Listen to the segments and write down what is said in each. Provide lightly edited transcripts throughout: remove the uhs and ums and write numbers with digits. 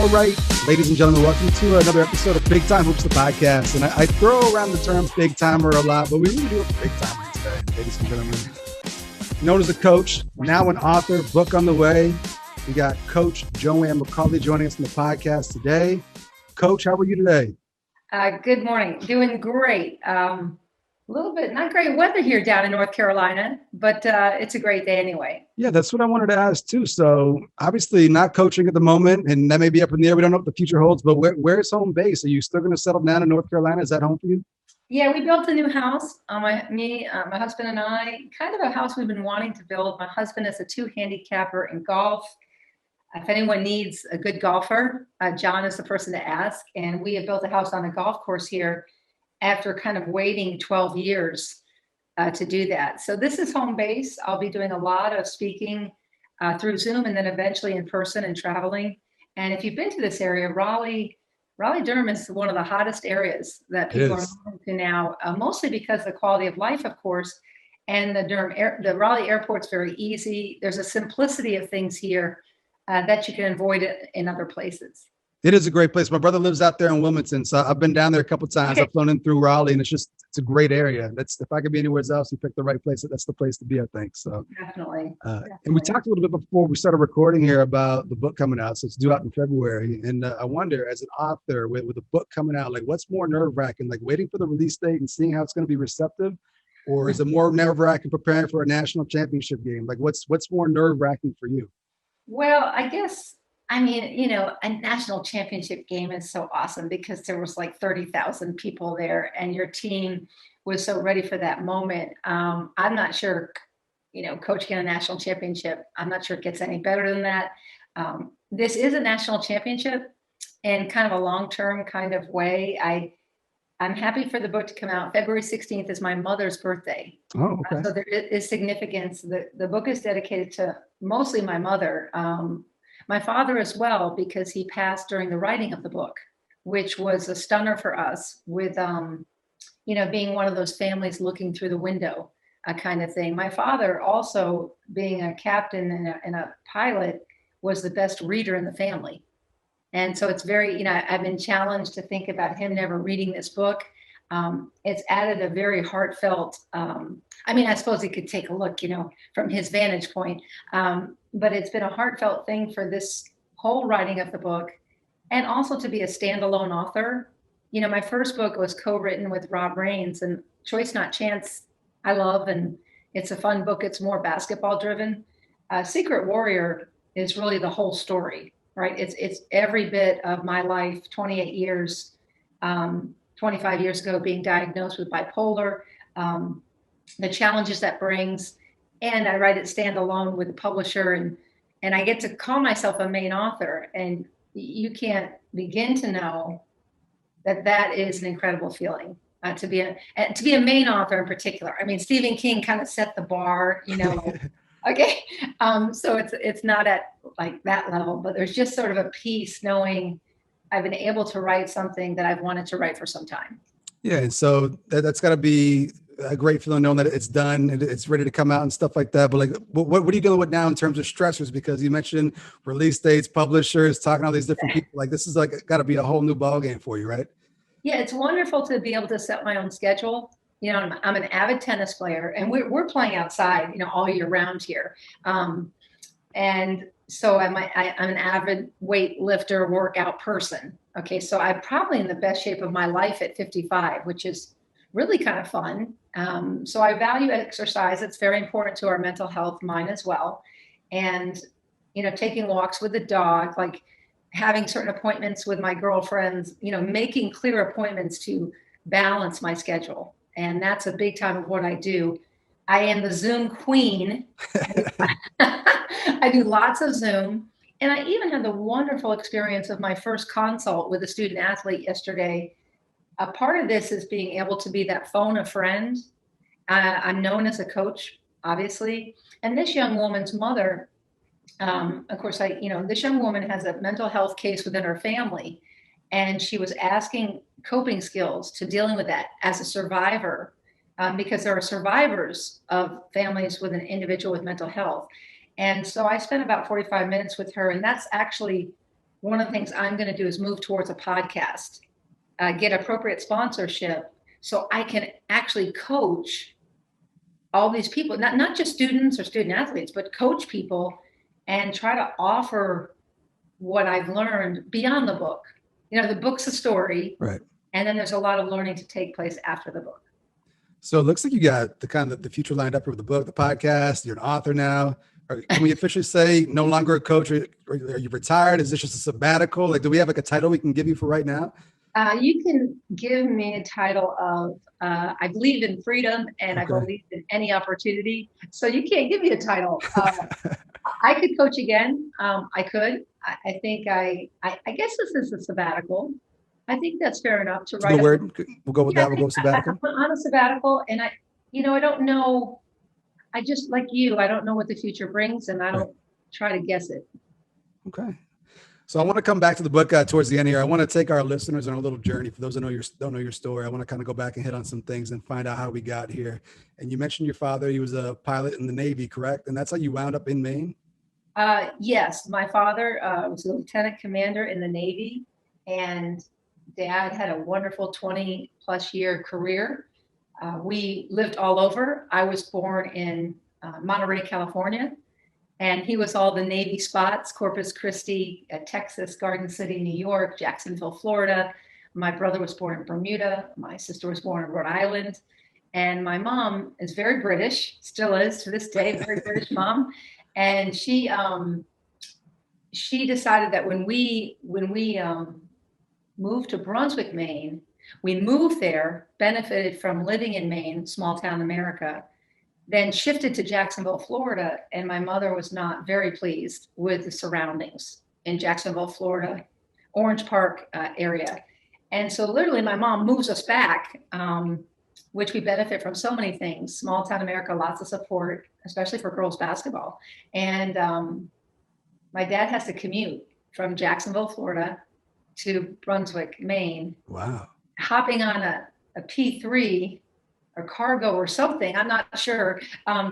All right, ladies and gentlemen, welcome to another episode of Big Time Hoops, the podcast. And I throw around the term big timer a lot, but we really do have a big timer today, ladies and gentlemen. Known as a coach, now an author, book on the way. We got Coach Joanne McCallie joining us on the podcast today. Coach, how are you today? Good morning. Doing great. A little bit, not great weather here down in North Carolina, but it's a great day anyway. Yeah, that's what I wanted to ask too. So obviously not coaching at the moment, and that may be up in the air. We don't know what the future holds, but where's home base? Are you still going to settle down in North Carolina? Is that home for you? Yeah, we built a new house. My husband and I, kind of a house we've been wanting to build. My husband is a 2-handicapper in golf. If anyone needs a good golfer, John is the person to ask. And we have built a house on a golf course here after kind of waiting 12 years to do that. So this is home base. I'll be doing a lot of speaking through Zoom and then eventually in person and traveling. And if you've been to this area, Raleigh-Durham is one of the hottest areas that people are moving to now, mostly because of the quality of life, of course. And the Raleigh airport's very easy. There's a simplicity of things here that you can avoid in other places. It is a great place. My brother lives out there in Wilmington, so I've been down there a couple of times. I've flown in through Raleigh, and it's a great area. If I could be anywhere else, you pick the right place. That's the place to be, I think. So definitely. And we talked a little bit before we started recording here about the book coming out. So it's due out in February, and I wonder, as an author with a book coming out, like what's more nerve-wracking, like waiting for the release date and seeing how it's going to be receptive, or is it more nerve-wracking preparing for a national championship game? Like what's more nerve-wracking for you? Well, I guess. I mean, a national championship game is so awesome because there was like 30,000 people there and your team was so ready for that moment. I'm not sure, coaching a national championship, I'm not sure it gets any better than that. This is a national championship in kind of a long-term kind of way. I'm happy for the book to come out. February 16th is my mother's birthday. Oh, okay. So there is significance. The book is dedicated to mostly my mother. My father as well, because he passed during the writing of the book, which was a stunner for us with, being one of those families looking through the window kind of thing. My father also being a captain and a pilot was the best reader in the family. And so it's very, I've been challenged to think about him never reading this book. It's added a very heartfelt, I suppose he could take a look, from his vantage point. But it's been a heartfelt thing for this whole writing of the book and also to be a standalone author. My first book was co-written with Rob Raines, and Choice Not Chance I love, and it's a fun book. It's more basketball driven. Secret Warrior is really the whole story, right? It's every bit of my life, 28 years, 25 years ago, being diagnosed with bipolar, the challenges that brings. And I write it standalone with a publisher, and I get to call myself a Maine author. And you can't begin to know that is an incredible feeling to be a Maine author in particular. I mean, Stephen King kind of set the bar, Okay, so it's not at like that level, but there's just sort of a peace knowing I've been able to write something that I've wanted to write for some time. Yeah, and so that's got to be a great feeling knowing that it's done and it's ready to come out and stuff like that. But like, what are you dealing with now in terms of stressors? Because you mentioned release dates, publishers, talking to all these different people. Like this is like got to be a whole new ballgame for you, right? Yeah, it's wonderful to be able to set my own schedule. I'm an avid tennis player, and we're playing outside, all year round here. And so I'm an avid weight lifter, workout person. Okay, so I'm probably in the best shape of my life at 55, which is really kind of fun. So I value exercise. It's very important to our mental health, mine as well. And, taking walks with the dog, like having certain appointments with my girlfriends, making clear appointments to balance my schedule. And that's a big time of what I do. I am the Zoom queen. I do lots of Zoom. And I even had the wonderful experience of my first consult with a student athlete yesterday. A part of this is being able to be that phone a friend. I'm known as a coach, obviously. And this young woman's mother, of course, this young woman has a mental health case within her family. And she was asking coping skills to dealing with that as a survivor, because there are survivors of families with an individual with mental health. And so I spent about 45 minutes with her, and that's actually one of the things I'm going to do is move towards a podcast, get appropriate sponsorship so I can actually coach all these people, not just students or student athletes, but coach people and try to offer what I've learned beyond the book. The book's a story, Right. and then there's a lot of learning to take place after the book. So it looks like you got the kind of the future lined up with the book, the podcast. You're an author now. Can we officially say no longer a coach? Are you retired? Is this just a sabbatical? Like, do we have like a title we can give you for right now? You can give me a title of I believe in freedom and I Okay. believe in any opportunity. So you can't give me a title. I could coach again. I could. I think I guess this is a sabbatical. I think that's fair enough to It's write. the word. We'll go with Yeah, that. We'll go with sabbatical. I'm on a sabbatical, and I don't know. I just like you. I don't know what the future brings, and I don't try to guess it. Okay. So I want to come back to the book towards the end here. I want to take our listeners on a little journey. For those that don't know your story, I want to kind of go back and hit on some things and find out how we got here. And you mentioned your father; he was a pilot in the Navy, correct? And that's how you wound up in Maine. Yes, my father was a lieutenant commander in the Navy, and Dad had a wonderful 20 plus year career. We lived all over. I was born in Monterey, California, and he was all the Navy spots: Corpus Christi, Texas, Garden City, New York, Jacksonville, Florida. My brother was born in Bermuda. My sister was born in Rhode Island. And my mom is very British, still is to this day, very British mom. And she decided that when we moved to Brunswick, Maine, we moved there, benefited from living in Maine, small town America, then shifted to Jacksonville, Florida, and my mother was not very pleased with the surroundings in Jacksonville, Florida, Orange Park area. And so literally my mom moves us back, which we benefit from so many things. Small town America, lots of support, especially for girls basketball. And my dad has to commute from Jacksonville, Florida to Brunswick, Maine. Wow. Hopping on a P3 or cargo or something, I'm not sure,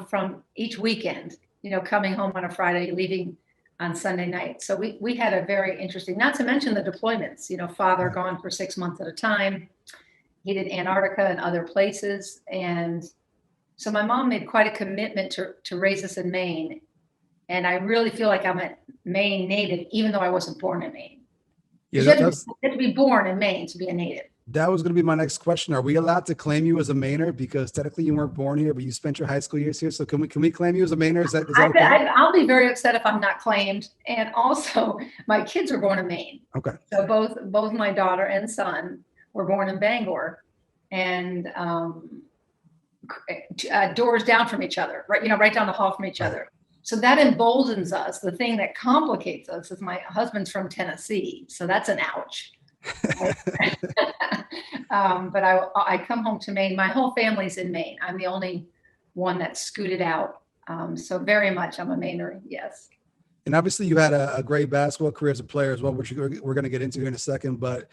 from each weekend, coming home on a Friday, leaving on Sunday night. So we had a very interesting, not to mention the deployments, father gone for 6 months at a time. He did Antarctica and other places. And so my mom made quite a commitment to raise us in Maine. And I really feel like I'm a Maine native, even though I wasn't born in Maine. Yeah, you have to be born in Maine to be a native. That was going to be my next question. Are we allowed to claim you as a Mainer? Because technically you weren't born here, but you spent your high school years here. So can we claim you as a Mainer? Is that okay? I'll be very upset if I'm not claimed. And also, my kids were born in Maine. Okay. So both my daughter and son were born in Bangor, and doors down from each other, right down the hall from each other. So that emboldens us. The thing that complicates us is my husband's from Tennessee, so that's an ouch. But I come home to Maine. My whole family's in Maine. I'm the only one that's scooted out. So very much I'm a Mainer, yes. And obviously you had a great basketball career as a player as well, which we're going to get into here in a second. But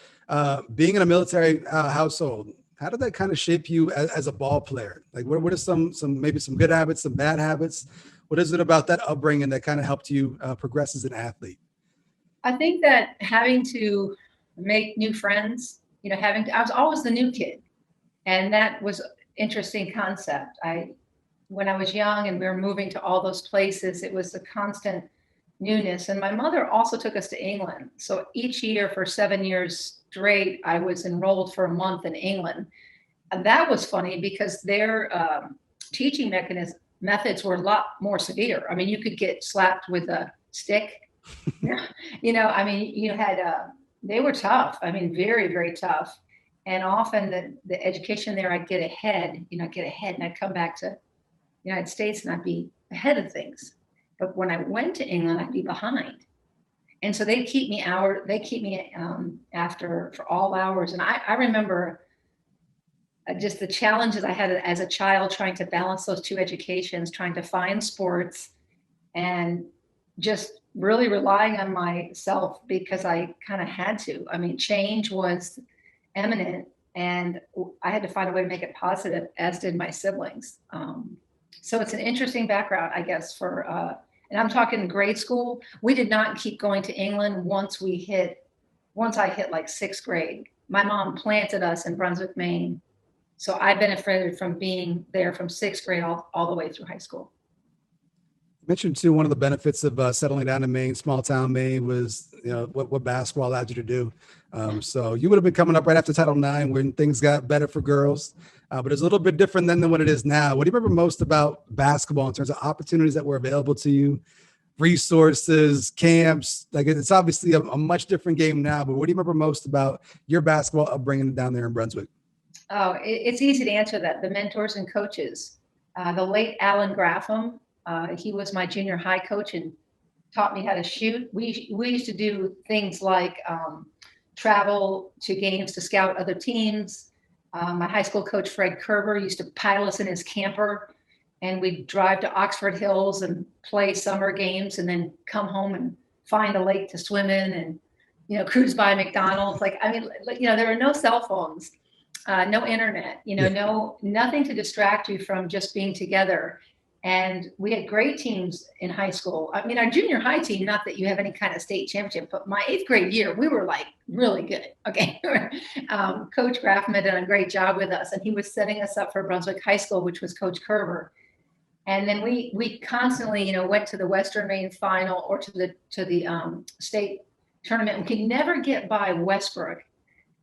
being in a military household, how did that kind of shape you as a ball player? Like what are some maybe some good habits, some bad habits? What is it about that upbringing that kind of helped you progress as an athlete? I think that having to make new friends, I was always the new kid. And that was an interesting concept. When I was young and we were moving to all those places, it was a constant newness. And my mother also took us to England. So each year for 7 years straight, I was enrolled for a month in England. And that was funny because their teaching methods were a lot more severe. I mean, you could get slapped with a stick. They were tough. I mean, very, very tough. And often the education there, I'd get ahead, and I'd come back to the United States and I'd be ahead of things. But when I went to England, I'd be behind. And so they'd keep me after for all hours. And I remember just the challenges I had as a child trying to balance those two educations, trying to find sports and just really relying on myself because I kind of had to. I mean, change was imminent and I had to find a way to make it positive, as did my siblings. So it's an interesting background, I guess, for and I'm talking grade school, we did not keep going to England once I hit like sixth grade. My mom planted us in Brunswick, Maine. So I benefited from being there from sixth grade all the way through high school. You mentioned too, one of the benefits of settling down in Maine, small town Maine, was what basketball allowed you to do. So you would have been coming up right after Title IX when things got better for girls, but it's a little bit different than what it is now. What do you remember most about basketball in terms of opportunities that were available to you, resources, camps? Like, it's obviously a much different game now, but what do you remember most about your basketball upbringing down there in Brunswick? Oh, it's easy to answer that. The mentors and coaches, the late Alan Graffam, he was my junior high coach and taught me how to shoot. We used to do things like travel to games to scout other teams. My high school coach, Fred Kerber, used to pile us in his camper, and we'd drive to Oxford Hills and play summer games and then come home and find a lake to swim in and, cruise by McDonald's. There were no cell phones. No internet, nothing to distract you from just being together. And we had great teams in high school. I mean, our junior high team, not that you have any kind of state championship, but my eighth grade year, we were like really good. Okay. Coach Graffman had done a great job with us, and he was setting us up for Brunswick High School, which was Coach Kerber. And then we constantly, went to the Western Maine final or to the state tournament. We could never get by Westbrook.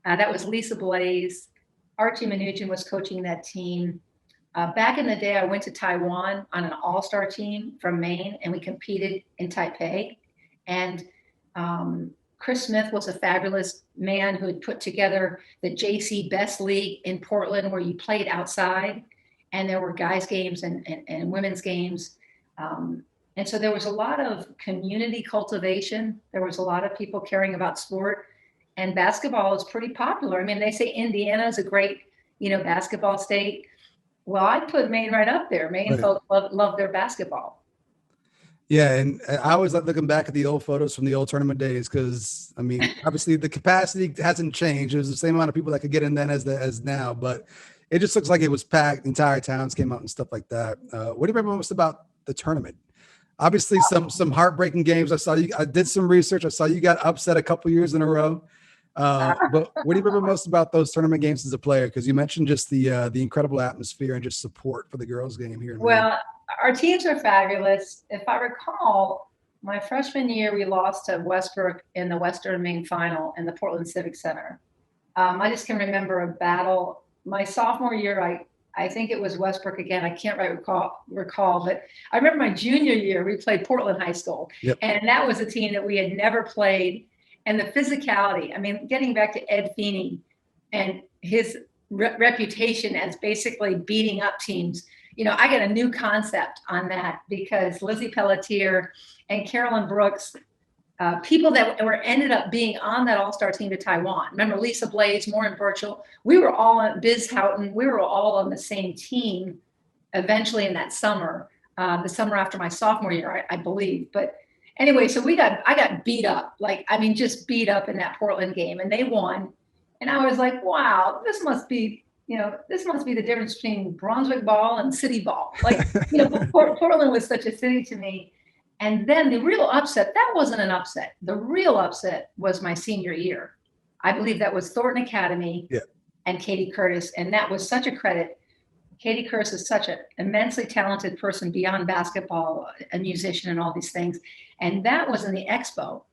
That was Lisa Blaze. Archie Mnuchin was coaching that team. Back in the day, I went to Taiwan on an all-star team from Maine, and we competed in Taipei. And Chris Smith was a fabulous man who had put together the JC Best League in Portland, where you played outside, and there were guys' games and women's games. And so there was a lot of community cultivation. There was a lot of people caring about sport. And basketball is pretty popular. I mean, they say Indiana is a great, basketball state. Well, I'd put Maine right up there. Maine Right. folks love their basketball. Yeah, and I always like looking back at the old photos from the old tournament days because, I mean, obviously the capacity hasn't changed. There's the same amount of people that could get in then as now, but it just looks like it was packed. Entire towns came out and stuff like that. What do you remember most about the tournament? Obviously, some heartbreaking games. I did some research. I saw you got upset a couple years in a row. But what do you remember most about those tournament games as a player? Because you mentioned just the incredible atmosphere and just support for the girls' game here in Maine. Well, our teams are fabulous. If I recall, my freshman year, we lost to Westbrook in the Western Maine final in the Portland Civic Center. I just can remember a battle. My sophomore year, I think it was Westbrook again. I can't recall, but I remember my junior year, we played Portland High School. Yep. And that was a team that we had never played. And the physicality, I mean, getting back to Ed Feeney and his reputation as basically beating up teams, I get a new concept on that because Lizzie Pelletier and Carolyn Brooks, people that ended up being on that all-star team to Taiwan. Remember Lisa Blaze, Maureen Birchall, we were all on Biz Houghton, we were all on the same team eventually in that summer, the summer after my sophomore year, I believe. But anyway, so I got beat up, just beat up in that Portland game, and they won. And I was like, wow, this must be the difference between Brunswick ball and city ball. Portland was such a city to me. And then the real upset, that wasn't an upset. The real upset was my senior year. I believe that was Thornton Academy and Katie Curtis. And that was such a credit. Katie Curtis is such an immensely talented person beyond basketball, a musician and all these things. And that was in the expo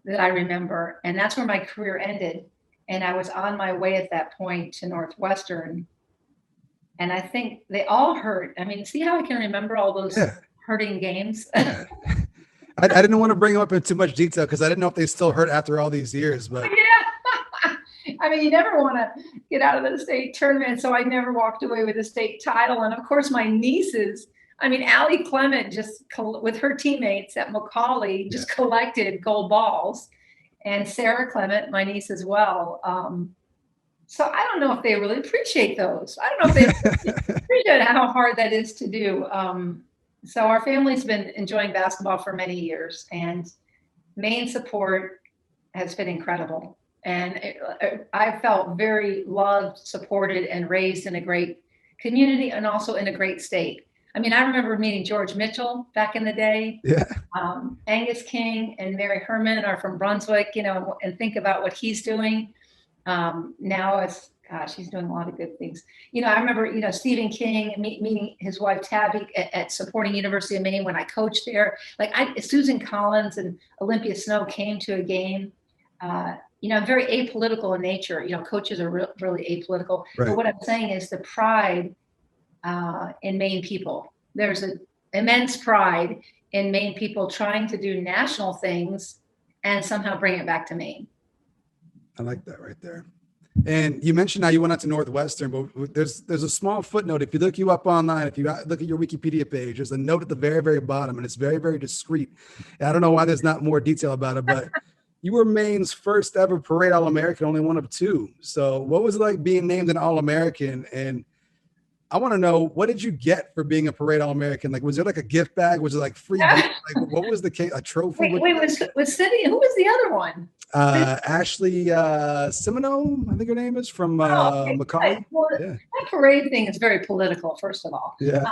that I remember. And that's where my career ended. And I was on my way at that point to Northwestern. And I think they all hurt. I mean, see how I can remember all those hurting games? I didn't want to bring them up in too much detail because I didn't know if they still hurt after all these years. But yeah, I mean, you never want to get out of the state tournament. So I never walked away with a state title. And of course, my nieces, Allie Clement just with her teammates at McAllie just collected gold balls, and Sarah Clement, my niece as well. So I don't know if they really appreciate those. I don't know if they appreciate how hard that is to do. So our family's been enjoying basketball for many years, and Maine support has been incredible. And I felt very loved, supported, and raised in a great community and also in a great state. I mean, I remember meeting George Mitchell back in the day. Yeah. Angus King and Mary Herman are from Brunswick, and think about what he's doing. Now it's, gosh, he's doing a lot of good things. I remember, Stephen King meeting his wife Tabby at Supporting University of Maine when I coached there. Like Susan Collins and Olympia Snow came to a game. I'm very apolitical in nature. Coaches are really apolitical. Right. But what I'm saying is the pride in Maine people. There's an immense pride in Maine people trying to do national things and somehow bring it back to Maine. I like that right there. And you mentioned how you went out to Northwestern, but there's a small footnote. If you look you up online, if you look at your Wikipedia page, there's a note at the very, very bottom, and it's very, very discreet. And I don't know why there's not more detail about it, but you were Maine's first ever parade All-American, only one of two. So what was it like being named an All-American? And I want to know, what did you get for being a parade All-American? Like, was there like a gift bag? Was it like free? Like, what was the case? A trophy? Wait, was Cindy? Who was the other one? Ashley Simino, I think her name is, from McAllie. Well, that parade thing is very political, first of all. Yeah.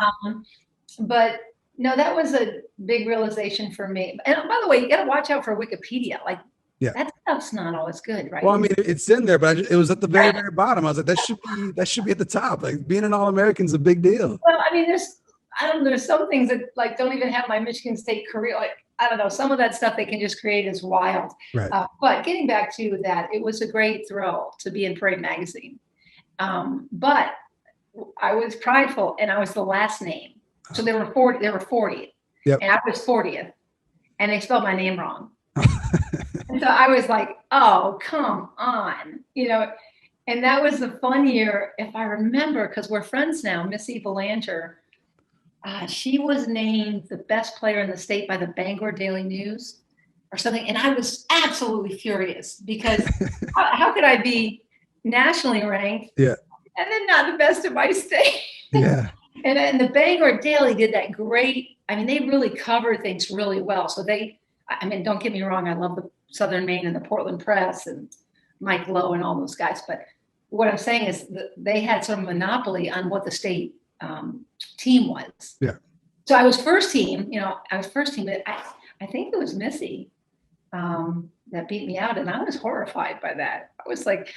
But no, that was a big realization for me. And by the way, you got to watch out for Wikipedia. Like, that stuff's not always good, right? Well, I mean, it's in there, but it was at the very, very bottom. I was like, that should be at the top. Like, being an All-American is a big deal. Well, I mean, there's some things that like don't even have my Michigan State career. Like, I don't know, some of that stuff they can just create is wild. Right. But getting back to that, it was a great thrill to be in Parade Magazine. But I was prideful, and I was the last name. So they were 40. Yep. And I was 40th, and they spelled my name wrong. And so I was like, oh, come on, and that was the fun year, if I remember, because we're friends now. Missy Belanger, she was named the best player in the state by the Bangor Daily News or something. And I was absolutely furious because how could I be nationally ranked and then not the best in my state? Yeah. And the Bangor Daily did that great. I mean, they really covered things really well. So don't get me wrong, I love the Southern Maine and the Portland Press and Mike Lowe and all those guys. But what I'm saying is that they had some monopoly on what the state team was. Yeah. So I was first team, but I think it was Missy that beat me out. And I was horrified by that. I was like,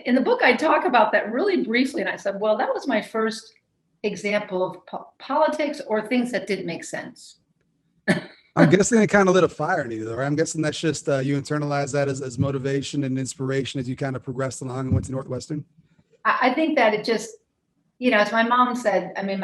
in the book, I talk about that really briefly. And I said, well, that was my first example of politics or things that didn't make sense. I'm guessing it kind of lit a fire in you, though, right? I'm guessing that's just you internalized that as motivation and inspiration as you kind of progressed along and went to Northwestern. I think that it just, as my mom said, I mean,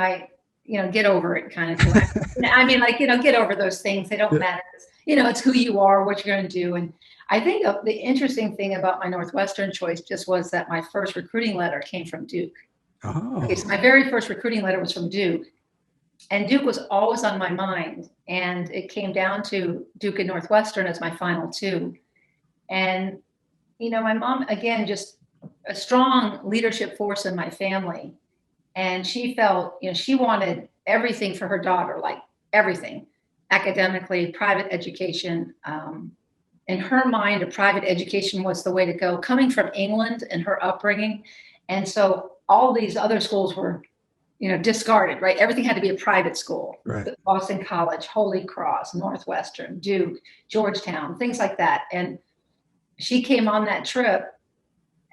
get over it kind of thing. I mean, get over those things. They don't matter. It's who you are, what you're going to do. And I think the interesting thing about my Northwestern choice just was that my first recruiting letter came from Duke. Oh. Okay, so my very first recruiting letter was from Duke. And Duke was always on my mind. And it came down to Duke and Northwestern as my final two. And, my mom, again, just a strong leadership force in my family. And she felt, she wanted everything for her daughter, like everything, academically, private education. In her mind, a private education was the way to go, coming from England and her upbringing. And so all these other schools were discarded, right? Everything had to be a private school. Right. Boston College, Holy Cross, Northwestern, Duke, Georgetown, things like that. And she came on that trip,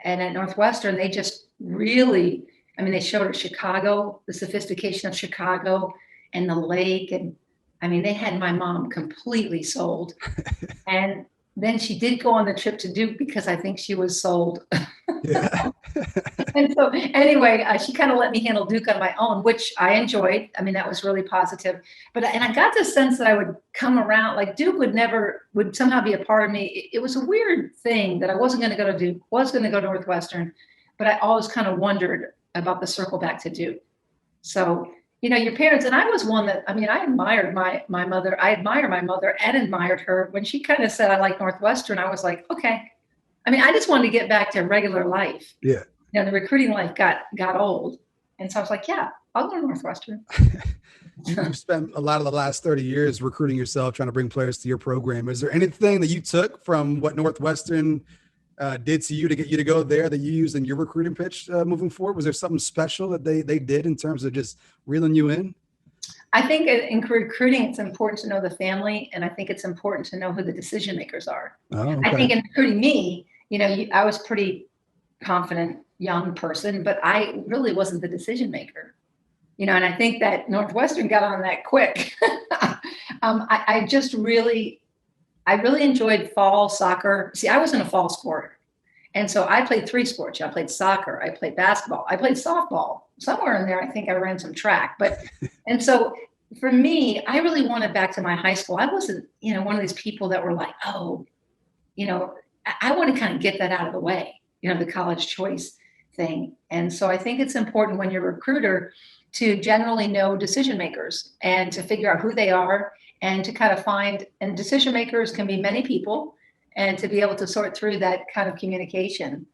and at Northwestern, they just really, they showed her Chicago, the sophistication of Chicago and the lake. And they had my mom completely sold. And then she did go on the trip to Duke because I think she was sold. Yeah. And so anyway, she kind of let me handle Duke on my own, which I enjoyed. That was really positive. But I got the sense that I would come around, like Duke would somehow be a part of me. It was a weird thing that I wasn't going to go to Duke, was going to go to Northwestern, but I always kind of wondered about the circle back to Duke. So, your parents, and I was one that, I admired my mother. I admire my mother and admired her. When she kind of said, I like Northwestern, I was like, okay. I just wanted to get back to regular life. Yeah. The recruiting life got old. And so I was like, yeah, I'll go to Northwestern. You've spent a lot of the last 30 years recruiting yourself, trying to bring players to your program. Is there anything that you took from what Northwestern did to you to get you to go there that you used in your recruiting pitch moving forward? Was there something special that they did in terms of just reeling you in? I think in recruiting, it's important to know the family, and I think it's important to know who the decision makers are. Oh, I think okay. in recruiting me, I was pretty confident young person, but I really wasn't the decision maker. And I think that Northwestern got on that quick. I really enjoyed fall soccer. See, I was in a fall sport. And so I played three sports. I played soccer, I played basketball, I played softball. Somewhere in there, I think I ran some track. And so for me, I really wanted back to my high school. I wasn't, one of these people that were like, oh, I want to kind of get that out of the way, the college choice thing. And so I think it's important when you're a recruiter to generally know decision makers and to figure out who they are and to kind of find, and decision makers can be many people, and to be able to sort through that kind of communication.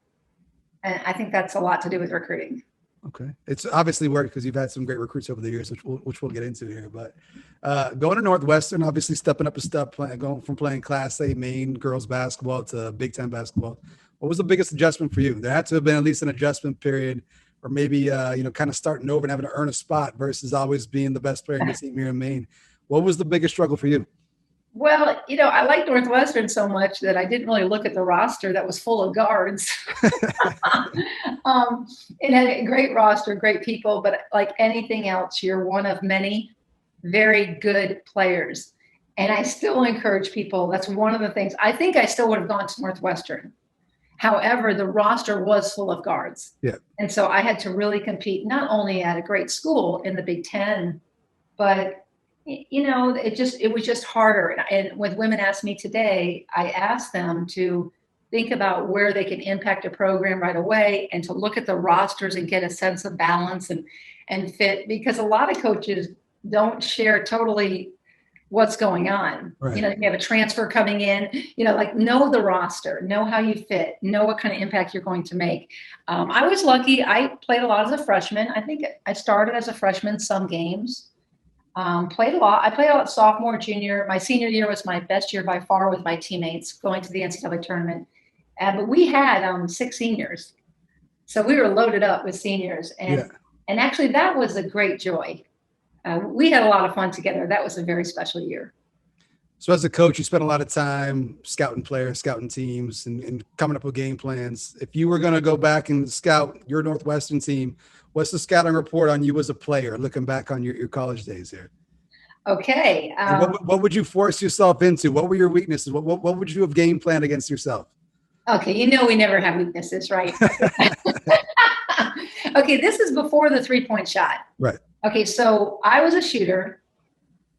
And I think that's a lot to do with recruiting. Okay. It's obviously worked because you've had some great recruits over the years, which we'll get into here. But going to Northwestern, obviously stepping up a step, going from playing Class A Maine girls basketball to Big Ten basketball. What was the biggest adjustment for you? There had to have been at least an adjustment period, or maybe, kind of starting over and having to earn a spot versus always being the best player in the team here in Maine. What was the biggest struggle for you? Well, I liked Northwestern so much that I didn't really look at the roster that was full of guards. It had a great roster, great people, but like anything else, you're one of many very good players. And I still encourage people. That's one of the things. I think I still would have gone to Northwestern. However, the roster was full of guards. Yeah. And so I had to really compete, not only at a great school in the Big Ten, but it was just harder. And when women ask me today, I ask them to think about where they can impact a program right away and to look at the rosters and get a sense of balance and fit, because a lot of coaches don't share totally what's going on. Right. You have a transfer coming in, know the roster, know how you fit, know what kind of impact you're going to make. I was lucky. I played a lot as a freshman. I think I started as a freshman, some games. Played a lot. I played a lot sophomore, junior. My senior year was my best year by far with my teammates going to the NCAA tournament. But we had 6 seniors. So we were loaded up with seniors. And actually that was a great joy. We had a lot of fun together. That was a very special year. So as a coach, you spent a lot of time scouting players, scouting teams, and coming up with game plans. If you were going to go back and scout your Northwestern team, what's the scouting report on you as a player, looking back on your college days here? Okay. What would you force yourself into? What were your weaknesses? What would you have game planned against yourself? Okay. We never have weaknesses, right? Okay. This is before the 3-point shot. Right. Okay. So I was a shooter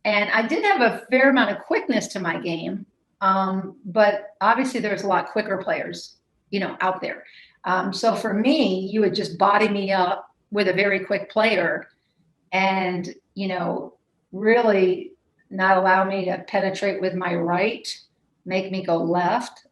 and I did have a fair amount of quickness to my game. But obviously there's a lot quicker players, out there. So for me, you would just body me up with a very quick player and, really not allow me to penetrate with my right, make me go left,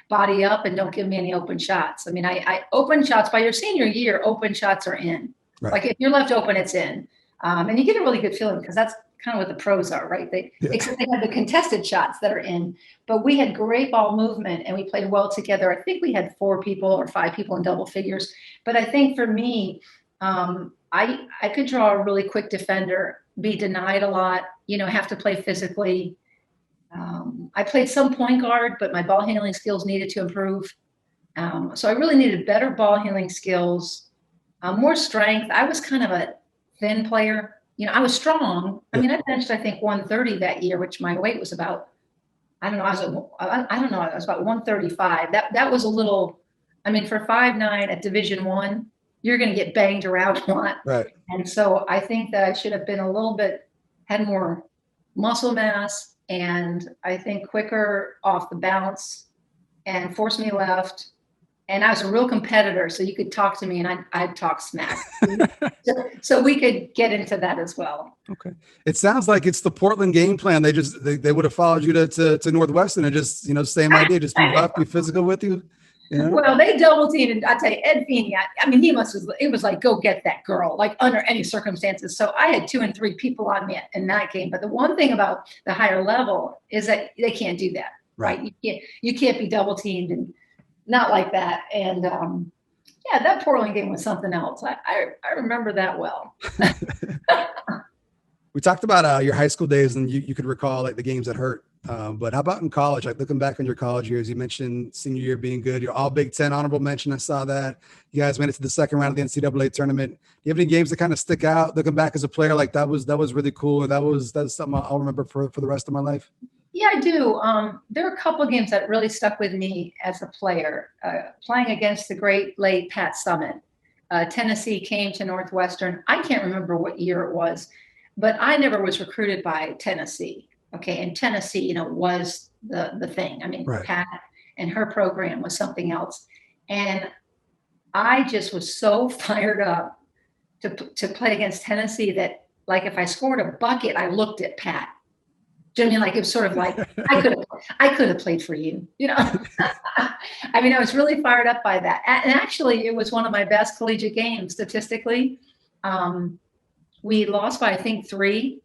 body up, and don't give me any open shots. I mean, I open shots by your senior year, open shots are in. Right. Like if you're left open, it's in. And you get a really good feeling because that's kind of what the pros are, right? Except they have the contested shots that are in, but we had great ball movement and we played well together. I think we had 4 people or 5 people in double figures. But I think for me, I could draw a really quick defender, be denied a lot, have to play physically. I played some point guard, but my ball handling skills needed to improve. So I really needed better ball handling skills, more strength. I was kind of a thin player. I was strong. I mean, I benched, I think 130 that year, which my weight was about, I was about 135. That was a little, for 5'9" at Division I, you're going to get banged around a lot. Right. And so I think that I should have been had more muscle mass and I think quicker off the bounce and force me left. And I was a real competitor, so you could talk to me and I'd talk smack. so we could get into that as well. Okay. It sounds like it's the Portland game plan. They would have followed you to Northwestern and just, same idea, just be rough, be physical with you. Well, they double teamed, and I tell you, Ed Feeney, it was like, go get that girl, like under any circumstances. So I had 2 and 3 people on me in that game. But the one thing about the higher level is that they can't do that, right? You can't be double teamed and not like that. And that Portland game was something else. I remember that well. We talked about your high school days, and you could recall like the games that hurt. But how about in college? Like looking back on your college years, you mentioned senior year being good. You're all Big Ten honorable mention. I saw that you guys made it to the second round of the NCAA tournament. Do you have any games that kind of stick out looking back as a player? Like that was really cool, and that's something I'll remember for the rest of my life. Yeah, I do. There are a couple of games that really stuck with me as a player. Playing against the great late Pat Summitt. Tennessee came to Northwestern. I can't remember what year it was, but I never was recruited by Tennessee. Okay, and Tennessee, was the thing. I mean, Right. Pat and her program was something else, and I just was so fired up to play against Tennessee that, like, if I scored a bucket, I looked at Pat. Do you know what I mean? Like, it was sort of like I could have played for you. I mean, I was really fired up by that, and actually, it was one of my best collegiate games statistically. We lost by, I think, 3,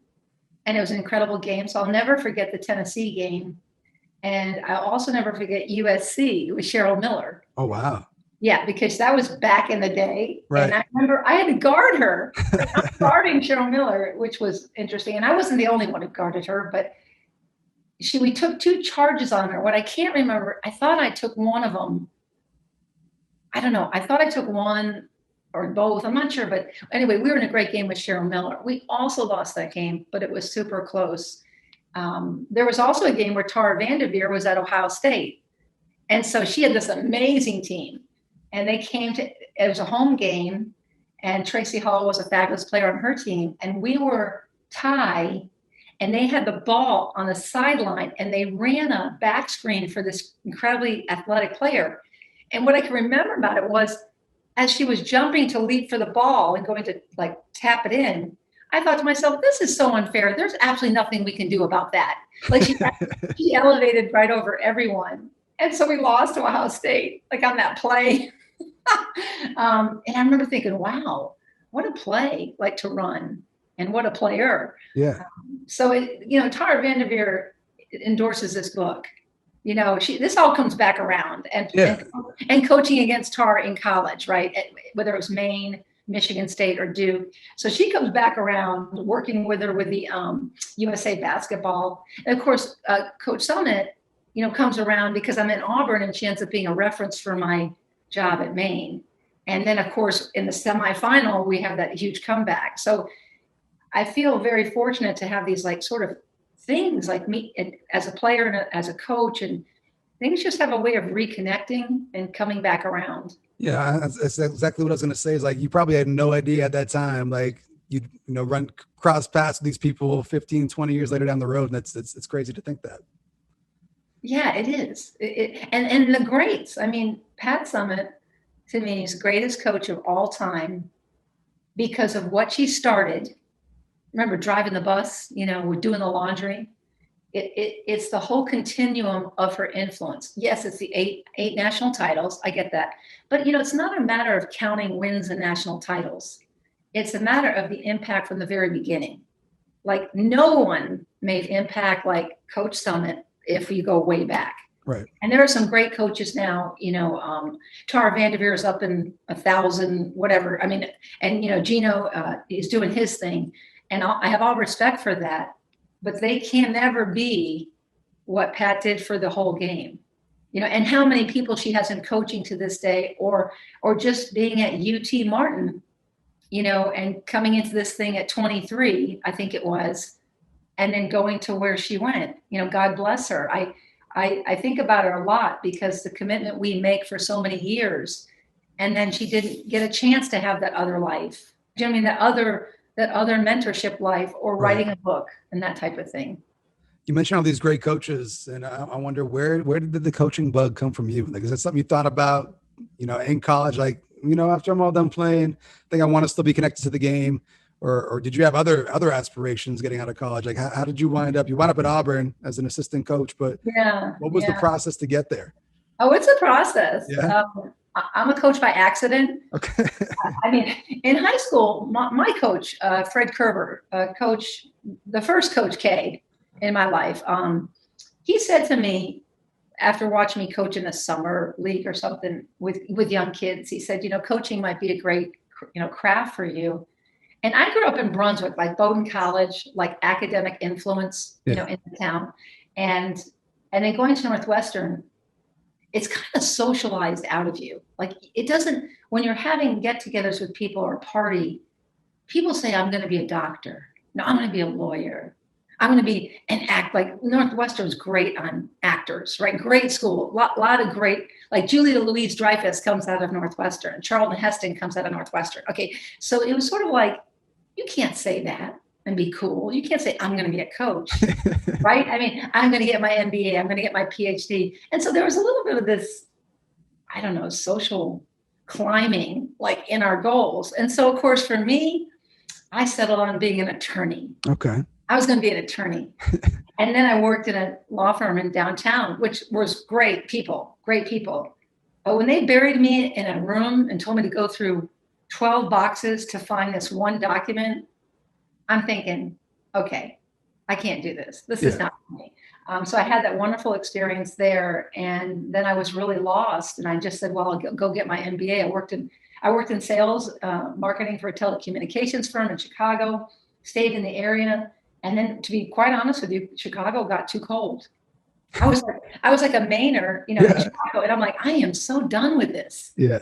and it was an incredible game. So I'll never forget the Tennessee game, and I'll also never forget USC with Cheryl Miller. Oh wow. Yeah, because that was back in the day. Right. And I remember I had to guard her. I'm guarding Cheryl Miller, which was interesting. And I wasn't the only one who guarded her, but we took 2 charges on her. What I can't remember, I thought I took one of them. I don't know. I thought I took one or both. I'm not sure. But anyway, we were in a great game with Cheryl Miller. We also lost that game, but it was super close. There was also a game where Tara Vanderveer was at Ohio State. And so she had this amazing team. And they it was a home game, and Tracy Hall was a fabulous player on her team. And we were tied, and they had the ball on the sideline, and they ran a back screen for this incredibly athletic player. And what I can remember about it was, as she was jumping to leap for the ball and going to like tap it in, I thought to myself, this is so unfair. There's absolutely nothing we can do about that. Like she elevated right over everyone. And so we lost to Ohio State, like on that play. And I remember thinking, wow, what a play, like to run, and what a player. Yeah. So, Tara Vanderveer endorses this book. This all comes back around, and coaching against Tara in college, right? Whether it was Maine, Michigan State, or Duke. So she comes back around, working with her with the USA basketball. And of course, Coach Summitt, comes around because I'm in Auburn, and she ends up being a reference for my job at Maine. And then, of course, in the semifinal, we have that huge comeback. So I feel very fortunate to have these like sort of things like me as a player and as a coach, and things just have a way of reconnecting and coming back around. Yeah, that's exactly what I was going to say. Is like you probably had no idea at that time, like you run cross paths with these people 15, 20 years later down the road, and it's crazy to think that. Yeah, it is. And the greats. I mean, Pat Summitt, to me, is the greatest coach of all time because of what she started. Remember driving the bus, we're doing the laundry. It's the whole continuum of her influence. Yes, it's the eight national titles. I get that. But, it's not a matter of counting wins and national titles. It's a matter of the impact from the very beginning. Like no one made impact like Coach Summitt if you go way back. Right. And there are some great coaches now, Tara Vanderveer is up in 1,000, whatever. I mean, and, Gino is doing his thing. And I have all respect for that, but they can never be what Pat did for the whole game, and how many people she has in coaching to this day, or just being at UT Martin, and coming into this thing at 23, I think it was, and then going to where she went, God bless her. I think about her a lot because the commitment we make for so many years, and then she didn't get a chance to have that other life. Do you know what I mean? That other mentorship life, or writing a book and that type of thing. You mentioned all these great coaches, and I wonder where did the coaching bug come from you? Like, is that something you thought about, in college? Like, after I'm all done playing, I think I want to still be connected to the game, or did you have other aspirations getting out of college? Like, how did you wind up? You wound up at Auburn as an assistant coach, but what was the process to get there? Oh, it's a process. Yeah. I'm a coach by accident. Okay. I mean, in high school, my coach, Fred Kerber, the first Coach K in my life, he said to me, after watching me coach in a summer league or something with young kids, he said, coaching might be a great, craft for you. And I grew up in Brunswick, like Bowdoin College, like academic influence, Yeah. in the town. And then going to Northwestern, it's kind of socialized out of you. Like it doesn't, when you're having get-togethers with people or a party, people say, I'm going to be a doctor. No, I'm going to be a lawyer. I'm going to be an act. Like Northwestern's great on actors, right? Great school. Lot of great, like Julia Louise-Dreyfus comes out of Northwestern. Charlton Heston comes out of Northwestern. Okay. So it was sort of like, you can't say that and be cool. You can't say, I'm going to be a coach, right? I mean, I'm going to get my MBA. I'm going to get my PhD. And so there was a little bit of this, I don't know, social climbing, like in our goals. And so, of course, for me, I settled on being an attorney. Okay. I was going to be an attorney. And then I worked in a law firm in downtown, which was great people. But when they buried me in a room and told me to go through 12 boxes to find this one document, I'm thinking, okay, I can't do this. This is not for me. So I had that wonderful experience there. And then I was really lost. And I just said, well, I'll go get my MBA. I worked in sales, marketing for a telecommunications firm in Chicago, stayed in the area. And then, to be quite honest with you, Chicago got too cold. I was like a Mainer, in Chicago, and I'm like, I am so done with this. Yeah.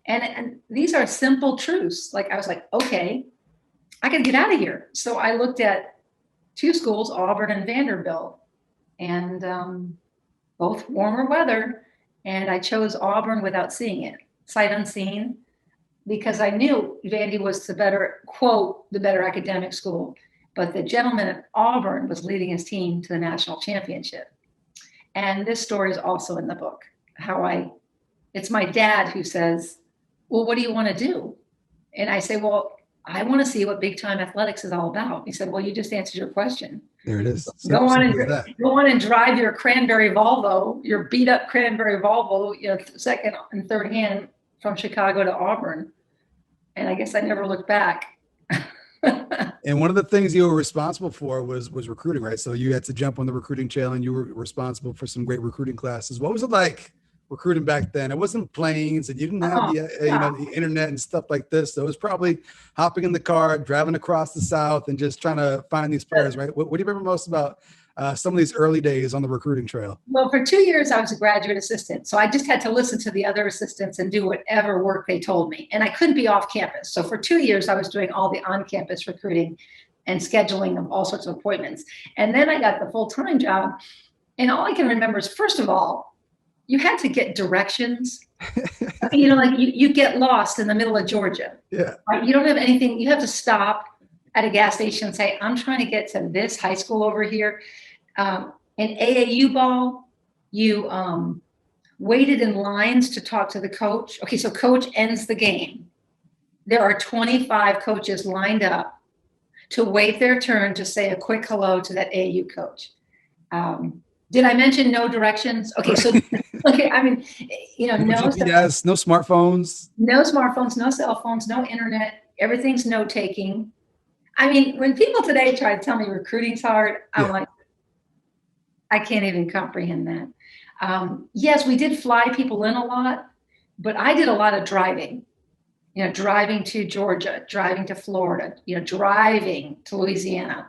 And these are simple truths. Like I was like, okay, I got to get out of here. So I looked at 2 schools, Auburn and Vanderbilt, and both warmer weather. And I chose Auburn without seeing it, sight unseen, because I knew Vandy was the better academic school. But the gentleman at Auburn was leading his team to the national championship. And this story is also in the book, it's my dad who says, well, what do you want to do? And I say, well, I want to see what big time athletics is all about. He said, well, you just answered your question. There it is. Go on and drive your cranberry Volvo, your beat up cranberry Volvo, second and third hand from Chicago to Auburn. And I guess I never looked back. And one of the things you were responsible for was recruiting, right? So you had to jump on the recruiting trail and you were responsible for some great recruiting classes. What was it like recruiting back then? It wasn't planes and you didn't have the internet and stuff like this. So it was probably hopping in the car, driving across the South and just trying to find these players, right? What do you remember most about some of these early days on the recruiting trail? Well, for 2 years, I was a graduate assistant. So I just had to listen to the other assistants and do whatever work they told me. And I couldn't be off campus. So for 2 years, I was doing all the on-campus recruiting and scheduling of all sorts of appointments. And then I got the full-time job. And all I can remember is, first of all, you had to get directions. Like you get lost in the middle of Georgia. Yeah. Right? You don't have anything. You have to stop at a gas station and say, I'm trying to get to this high school over here. In AAU ball, you waited in lines to talk to the coach. Okay, so coach ends the game. There are 25 coaches lined up to wait their turn to say a quick hello to that AAU coach. Did I mention no directions? Okay, so I mean, no GPS, no smartphones. No smartphones, no cell phones, no internet. Everything's note taking. I mean, when people today try to tell me recruiting's hard, I'm like, I can't even comprehend that. Yes, we did fly people in a lot, but I did a lot of driving. Driving to Georgia, driving to Florida, driving to Louisiana,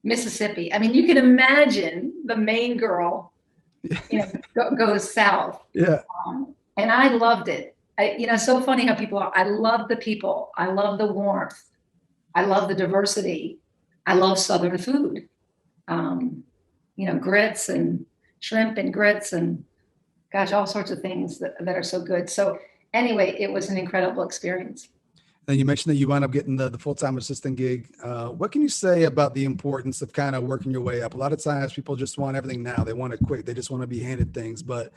Mississippi. I mean, you can imagine the Maine girl, goes south. Yeah. And I loved it. So funny how people are. I love the people. I love the warmth. I love the diversity. I love Southern food. Grits and shrimp and grits and all sorts of things that are so good. So anyway, it was an incredible experience. And you mentioned that you wound up getting the full-time assistant gig. What can you say about the importance of kind of working your way up? A lot of times people just want everything now. They want it quick. They just want to be handed things. But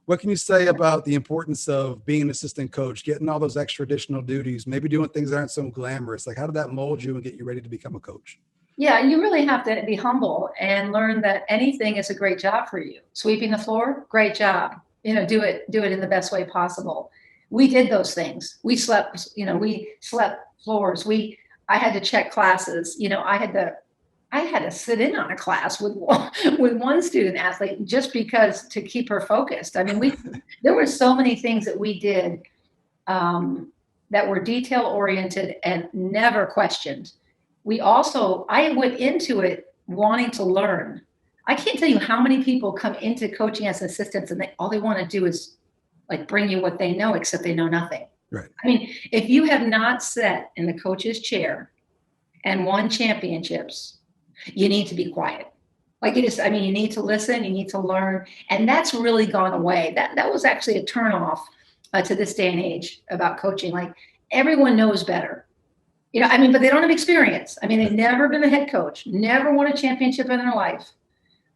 what can you say about the importance of being an assistant coach, getting all those extra additional duties, maybe doing things that aren't so glamorous? Like, how did that mold you and get you ready to become a coach? Yeah, you really have to be humble and learn that anything is a great job for you. Sweeping the floor, great job. Do it in the best way possible. We did those things. We slept floors. I had to check classes. I had to sit in on a class with one student athlete just because to keep her focused. I mean, there were so many things that we did that were detail oriented and never questioned. I went into it wanting to learn. I can't tell you how many people come into coaching as assistants and all they want to do is like bring you what they know, except they know nothing. Right. I mean, if you have not sat in the coach's chair and won championships, you need to be quiet. Like you need to listen, you need to learn. And that's really gone away. That was actually a turnoff to this day and age about coaching. Like everyone knows better. But they don't have experience. They've never been a head coach, never won a championship in their life,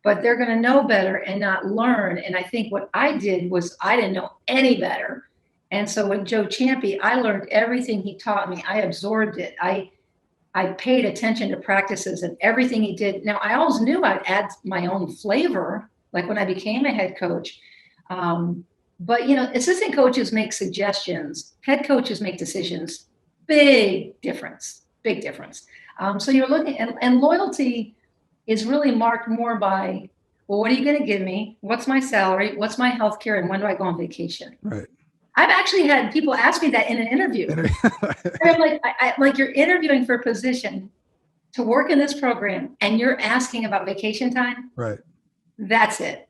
but they're going to know better and not learn. And I think what I did was I didn't know any better. And so with Joe Ciampi, I learned everything he taught me. I absorbed it. I paid attention to practices and everything he did. Now, I always knew I'd add my own flavor, like when I became a head coach. But assistant coaches make suggestions. Head coaches make decisions. Big difference. So you're looking, and loyalty is really marked more by, well, what are you going to give me? What's my salary? What's my health care? And when do I go on vacation? Right. I've actually had people ask me that in an interview. And I'm like, you're interviewing for a position to work in this program and you're asking about vacation time? Right. That's it.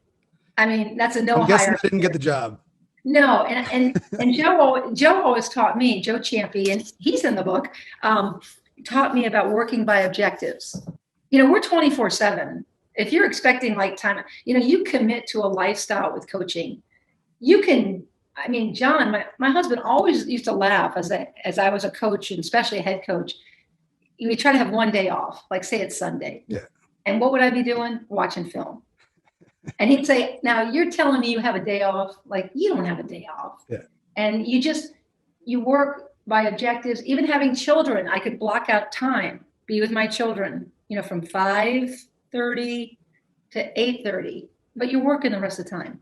That's a no hire. I'm guessing I didn't get the job. No, and Joe always taught me, Joe Ciampi, and he's in the book, taught me about working by objectives. We're 24/7. If you're expecting like time, you commit to a lifestyle with coaching. You can, John, my husband always used to laugh as I was a coach, and especially a head coach. We try to have one day off, like say it's Sunday. Yeah. And what would I be doing? Watching film. And he'd say, now you're telling me you have a day off. Like, you don't have a day off. Yeah. And you work by objectives. Even having children, I could block out time, be with my children, from 5:30 to 8:30, but you're working the rest of the time.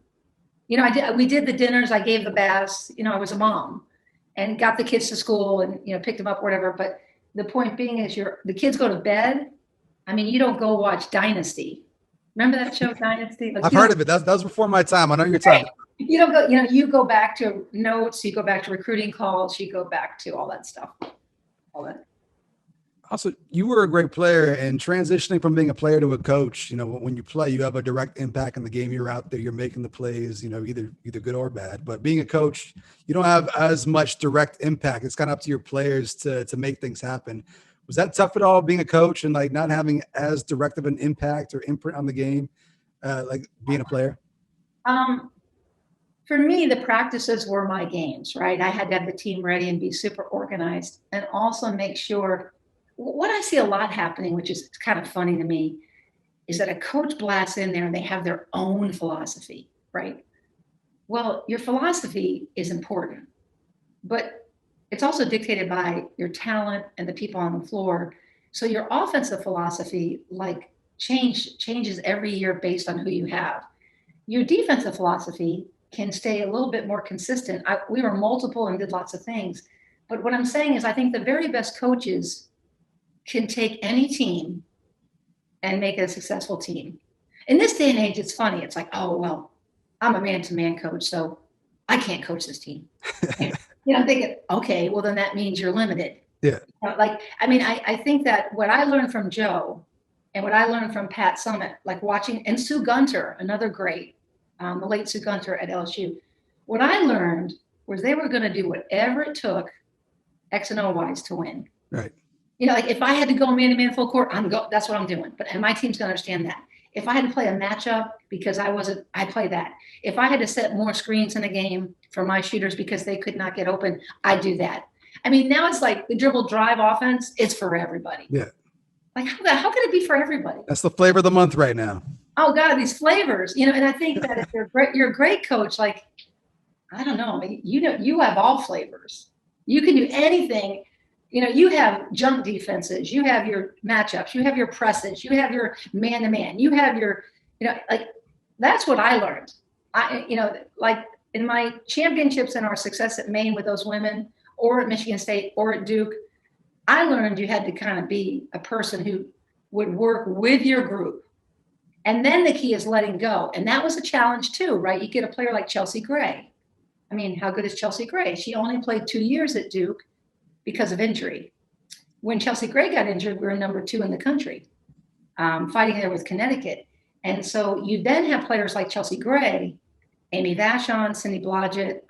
We did the dinners, I gave the baths, I was a mom and got the kids to school and, picked them up, whatever. But the point being is the kids go to bed. You don't go watch Dynasty. Remember that show, Dynasty? I've heard of it. That was before my time. I know you're talking. You don't go, you go back to notes, you go back to recruiting calls, you go back to all that stuff. All that. Also, you were a great player, and transitioning from being a player to a coach, when you play, you have a direct impact in the game. You're out there, you're making the plays, either good or bad. But being a coach, you don't have as much direct impact. It's kind of up to your players to make things happen. Was that tough at all, being a coach and like not having as direct of an impact or imprint on the game, like being a player? For me, the practices were my games, right? I had to have the team ready and be super organized, and also make sure. What I see a lot happening, which is kind of funny to me, is that a coach blasts in there and they have their own philosophy, right? Well, your philosophy is important, but it's also dictated by your talent and the people on the floor. So your offensive philosophy, like changes every year based on who you have. Your defensive philosophy can stay a little bit more consistent. We were multiple and did lots of things. But what I'm saying is I think the very best coaches can take any team and make it a successful team. In this day and age, it's funny. It's like, oh, well, I'm a man-to-man coach, so I can't coach this team. I'm thinking, okay, well, then that means you're limited. Yeah. I think that what I learned from Joe and what I learned from Pat Summitt, like watching, and Sue Gunter, another great, the late Sue Gunter at LSU, what I learned was they were going to do whatever it took, X and O wise, to win. Right. Like if I had to go man-to-man full court, that's what I'm doing. And my team's going to understand that. If I had to play a matchup because I play that. If I had to set more screens in a game for my shooters because they could not get open, I do that. Now it's like the dribble drive offense, it's for everybody. Yeah. Like how could it be for everybody? That's the flavor of the month right now. Oh God, these flavors, and I think that if you're a great coach, like, I don't know, you have all flavors. You can do anything. You have junk defenses, you have your matchups, you have your presses, you have your man-to-man, you have your, like, that's what I learned. Like in my championships and our success at Maine with those women, or at Michigan State, or at Duke, I learned you had to kind of be a person who would work with your group. And then the key is letting go. And that was a challenge too, right? You get a player like Chelsea Gray. How good is Chelsea Gray? She only played 2 years at Duke. because of injury. When Chelsea Gray got injured, we were number 2 in the country, fighting there with Connecticut. And so you then have players like Chelsea Gray, Amy Vachon, Cindy Blodgett,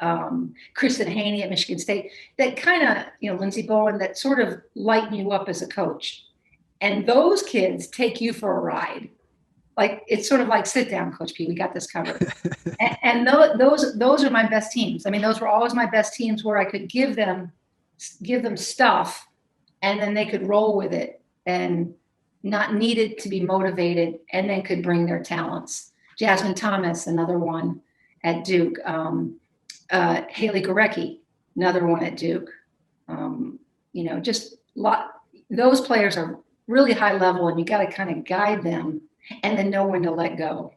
Kristen Haney at Michigan State, that kind of, Lindsey Bowen, that sort of lighten you up as a coach. And those kids take you for a ride. Like, it's sort of like, sit down, Coach P, we got this covered. and those are my best teams. I mean, those were always my best teams, where I could give them stuff, and then they could roll with it and not needed to be motivated, and then could bring their talents. Jasmine Thomas, another one at Duke. Haley Gorecki, another one at Duke. Those players are really high level, and you got to kind of guide them and then know when to let go.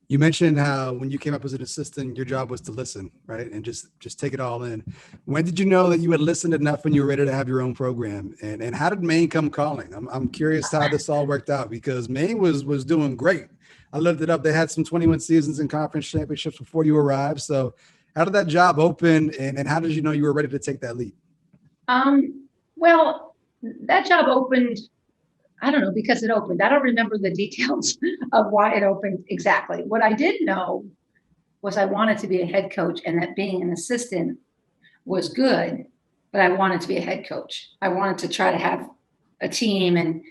You mentioned how when you came up as an assistant, your job was to listen, right? And just take it all in. When did you know that you had listened enough when you were ready to have your own program? And how did Maine come calling? I'm curious how this all worked out, because Maine was doing great. I looked it up. They had some 21 seasons in conference championships before you arrived. So how did that job open, and how did you know you were ready to take that leap? Well, that job opened, I don't know, because it opened. I don't remember the details of why it opened exactly. What I did know was I wanted to be a head coach, and that being an assistant was good, but I wanted to be a head coach. I wanted to try to have a team and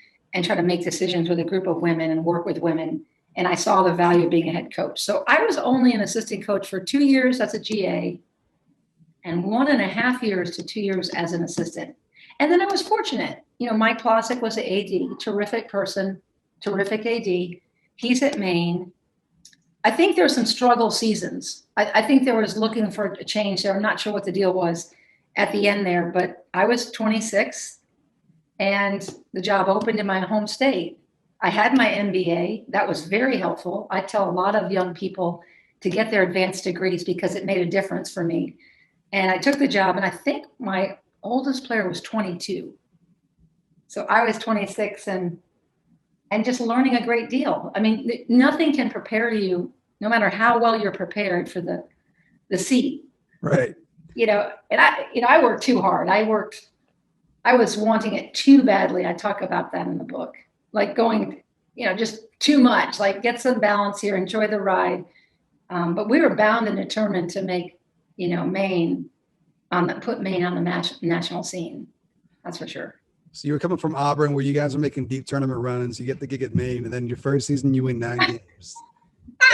try to make decisions with a group of women and work with women. And I saw the value of being a head coach. So I was only an assistant coach for 2 years as a GA, and 1.5 years to 2 years as an assistant. And then I was fortunate. Mike Plosick was the AD, terrific person, terrific AD. He's at Maine. I think there were some struggle seasons. I think there was looking for a change there. I'm not sure what the deal was at the end there, but I was 26 and the job opened in my home state. I had my MBA. That was very helpful. I tell a lot of young people to get their advanced degrees because it made a difference for me. And I took the job, and I think my oldest player was 22. So I was 26 and just learning a great deal. I mean, nothing can prepare you, no matter how well you're prepared, for the seat. Right. And I worked too hard. I was wanting it too badly. I talk about that in the book, like going, just too much, like get some balance here, enjoy the ride. But we were bound and determined to make, Maine put Maine on the national scene. That's for sure. So you were coming from Auburn, where you guys are making deep tournament runs. You get the gig at Maine, and then your first season, you win 9 games.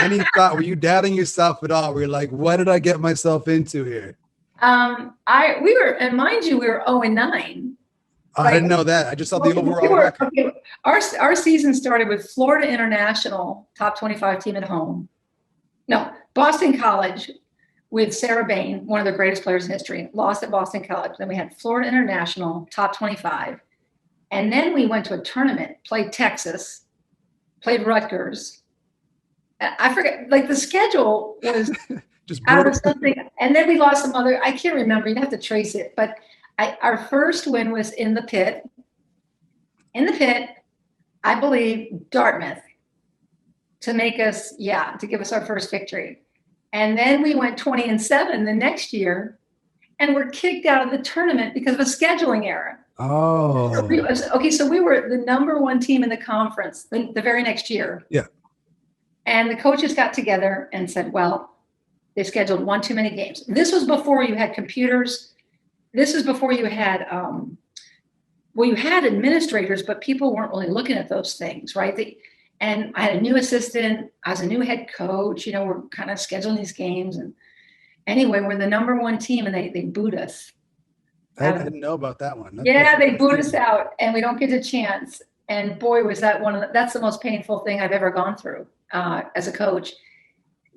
Any thought, were you doubting yourself at all? Were you like, what did I get myself into here? We were, and mind you, we were 0-9. I didn't know that. I just saw the overall record. Okay, our season started with Florida International, top 25 team at home. No, Boston College with Sarah Bain, one of the greatest players in history, lost at Boston College. Then we had Florida International, top 25. And then we went to a tournament, played Texas, played Rutgers. I forget, like the schedule was just out of something. And then we lost some other, I can't remember, you'd have to trace it. But our first win was in the pit. In the pit, I believe, Dartmouth, to give us our first victory. And then we went 20-7 the next year, and were kicked out of the tournament because of a scheduling error. Oh. So we were the number 1 team in the conference the very next year. Yeah. And the coaches got together and said, well, they scheduled one too many games. This was before you had computers. This is before you had, you had administrators, but people weren't really looking at those things, right? And I had a new assistant. I was a new head coach. We're kind of scheduling these games. And anyway, we're the number 1 team, and they booed us. I didn't know about that one. They booed us out, and we don't get a chance. And boy, was that that's the most painful thing I've ever gone through as a coach,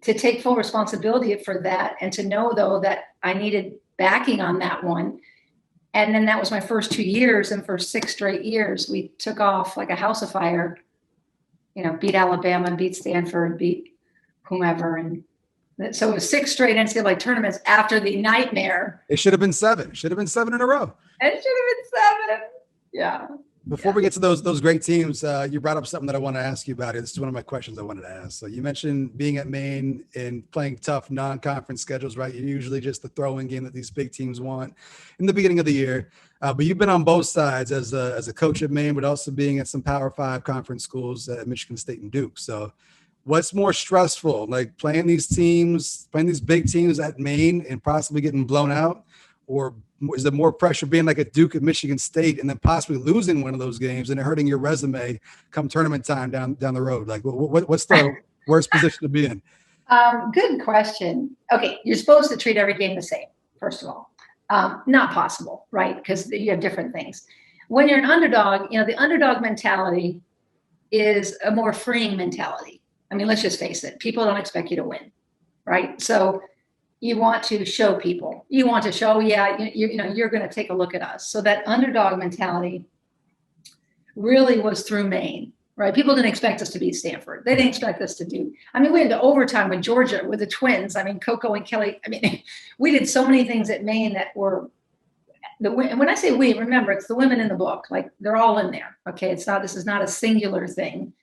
to take full responsibility for that, and to know, though, that I needed backing on that one. And then that was my first 2 years. And for 6 straight years, we took off like a house of fire. Beat Alabama, beat Stanford, beat whomever. And so it was 6 straight NCAA tournaments after the nightmare. It should have been 7. Should have been 7 in a row. It should have been 7. Yeah. Before we get to those great teams, you brought up something that I want to ask you about. This is one of my questions I wanted to ask. So you mentioned being at Maine and playing tough non-conference schedules, right? Usually just the throw-in game that these big teams want in the beginning of the year. But you've been on both sides as a coach at Maine, but also being at some Power 5 conference schools at Michigan State and Duke. So what's more stressful, like playing these big teams at Maine and possibly getting blown out, or is there more pressure being like a Duke at Michigan State and then possibly losing one of those games and hurting your resume come tournament time down the road? Like, what's the worst position to be in? Good question. Okay, you're supposed to treat every game the same, first of all. Not possible, right? Because you have different things. When you're an underdog, the underdog mentality is a more freeing mentality. I mean, let's just face it. People don't expect you to win, right? So you want to show people. You want to show, you're going to take a look at us. So that underdog mentality really was through Maine, right? People didn't expect us to beat Stanford. They didn't expect us to do. I mean, we went to overtime with Georgia, with the Twins. I mean, Coco and Kelly. I mean, we did so many things at Maine that were and when I say we, remember, it's the women in the book. Like, they're all in there. Okay, this is not a singular thing.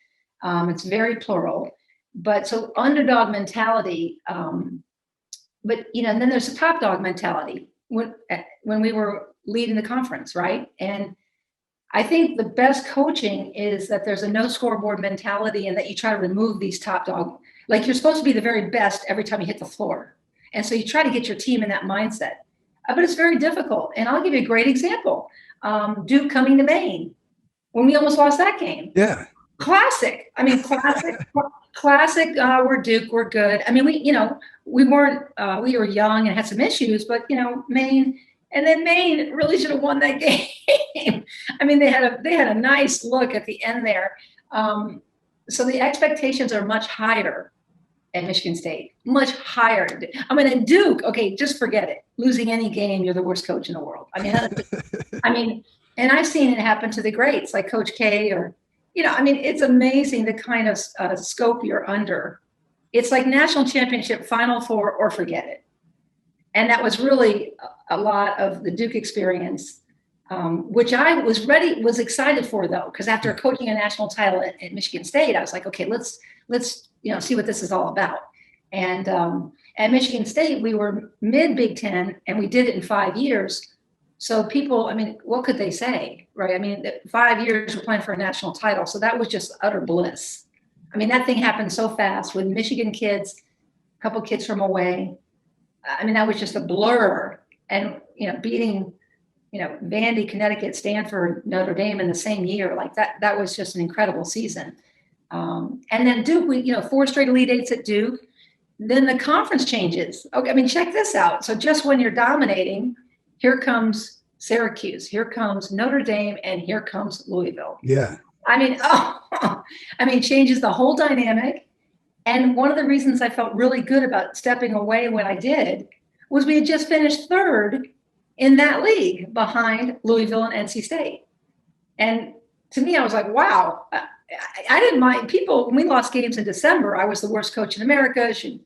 It's very plural. But so underdog mentality. But and then there's a top dog mentality when we were leading the conference, right? And I think the best coaching is that there's a no scoreboard mentality, and that you try to remove these top dog. Like, you're supposed to be the very best every time you hit the floor, and so you try to get your team in that mindset. But it's very difficult. And I'll give you a great example: Duke coming to Maine when we almost lost that game. Yeah, classic. I mean, classic. We're Duke. We're good. I mean, we weren't. We were young and had some issues, but Maine. And then Maine really should have won that game. I mean, they had a nice look at the end there. So the expectations are much higher at Michigan State, much higher. I mean, at Duke, okay, just forget it. Losing any game, you're the worst coach in the world. I mean, and I've seen it happen to the greats like Coach K, or I mean, it's amazing the kind of scope you're under. It's like national championship, Final Four, or forget it. And that was really a lot of the Duke experience, which I was excited for, though, because after coaching a national title at Michigan State, I was like, okay, let's see what this is all about. And at Michigan State, we were mid Big Ten, and we did it in 5 years. So people, I mean, what could they say, right? I mean, 5 years we're playing for a national title, so that was just utter bliss. I mean, that thing happened so fast with Michigan kids, a couple kids from away. I mean, that was just a blur. And, beating, Vandy, Connecticut, Stanford, Notre Dame in the same year, like that was just an incredible season. And then Duke, we, 4 straight Elite Eights at Duke. Then the conference changes. Okay, I mean, check this out. So just when you're dominating, here comes Syracuse, here comes Notre Dame, and here comes Louisville. Yeah. I mean, changes the whole dynamic. And one of the reasons I felt really good about stepping away when I did was we had just finished 3rd in that league behind Louisville and NC State. And to me, I was like, wow, I didn't mind people. When we lost games in December, I was the worst coach in America, should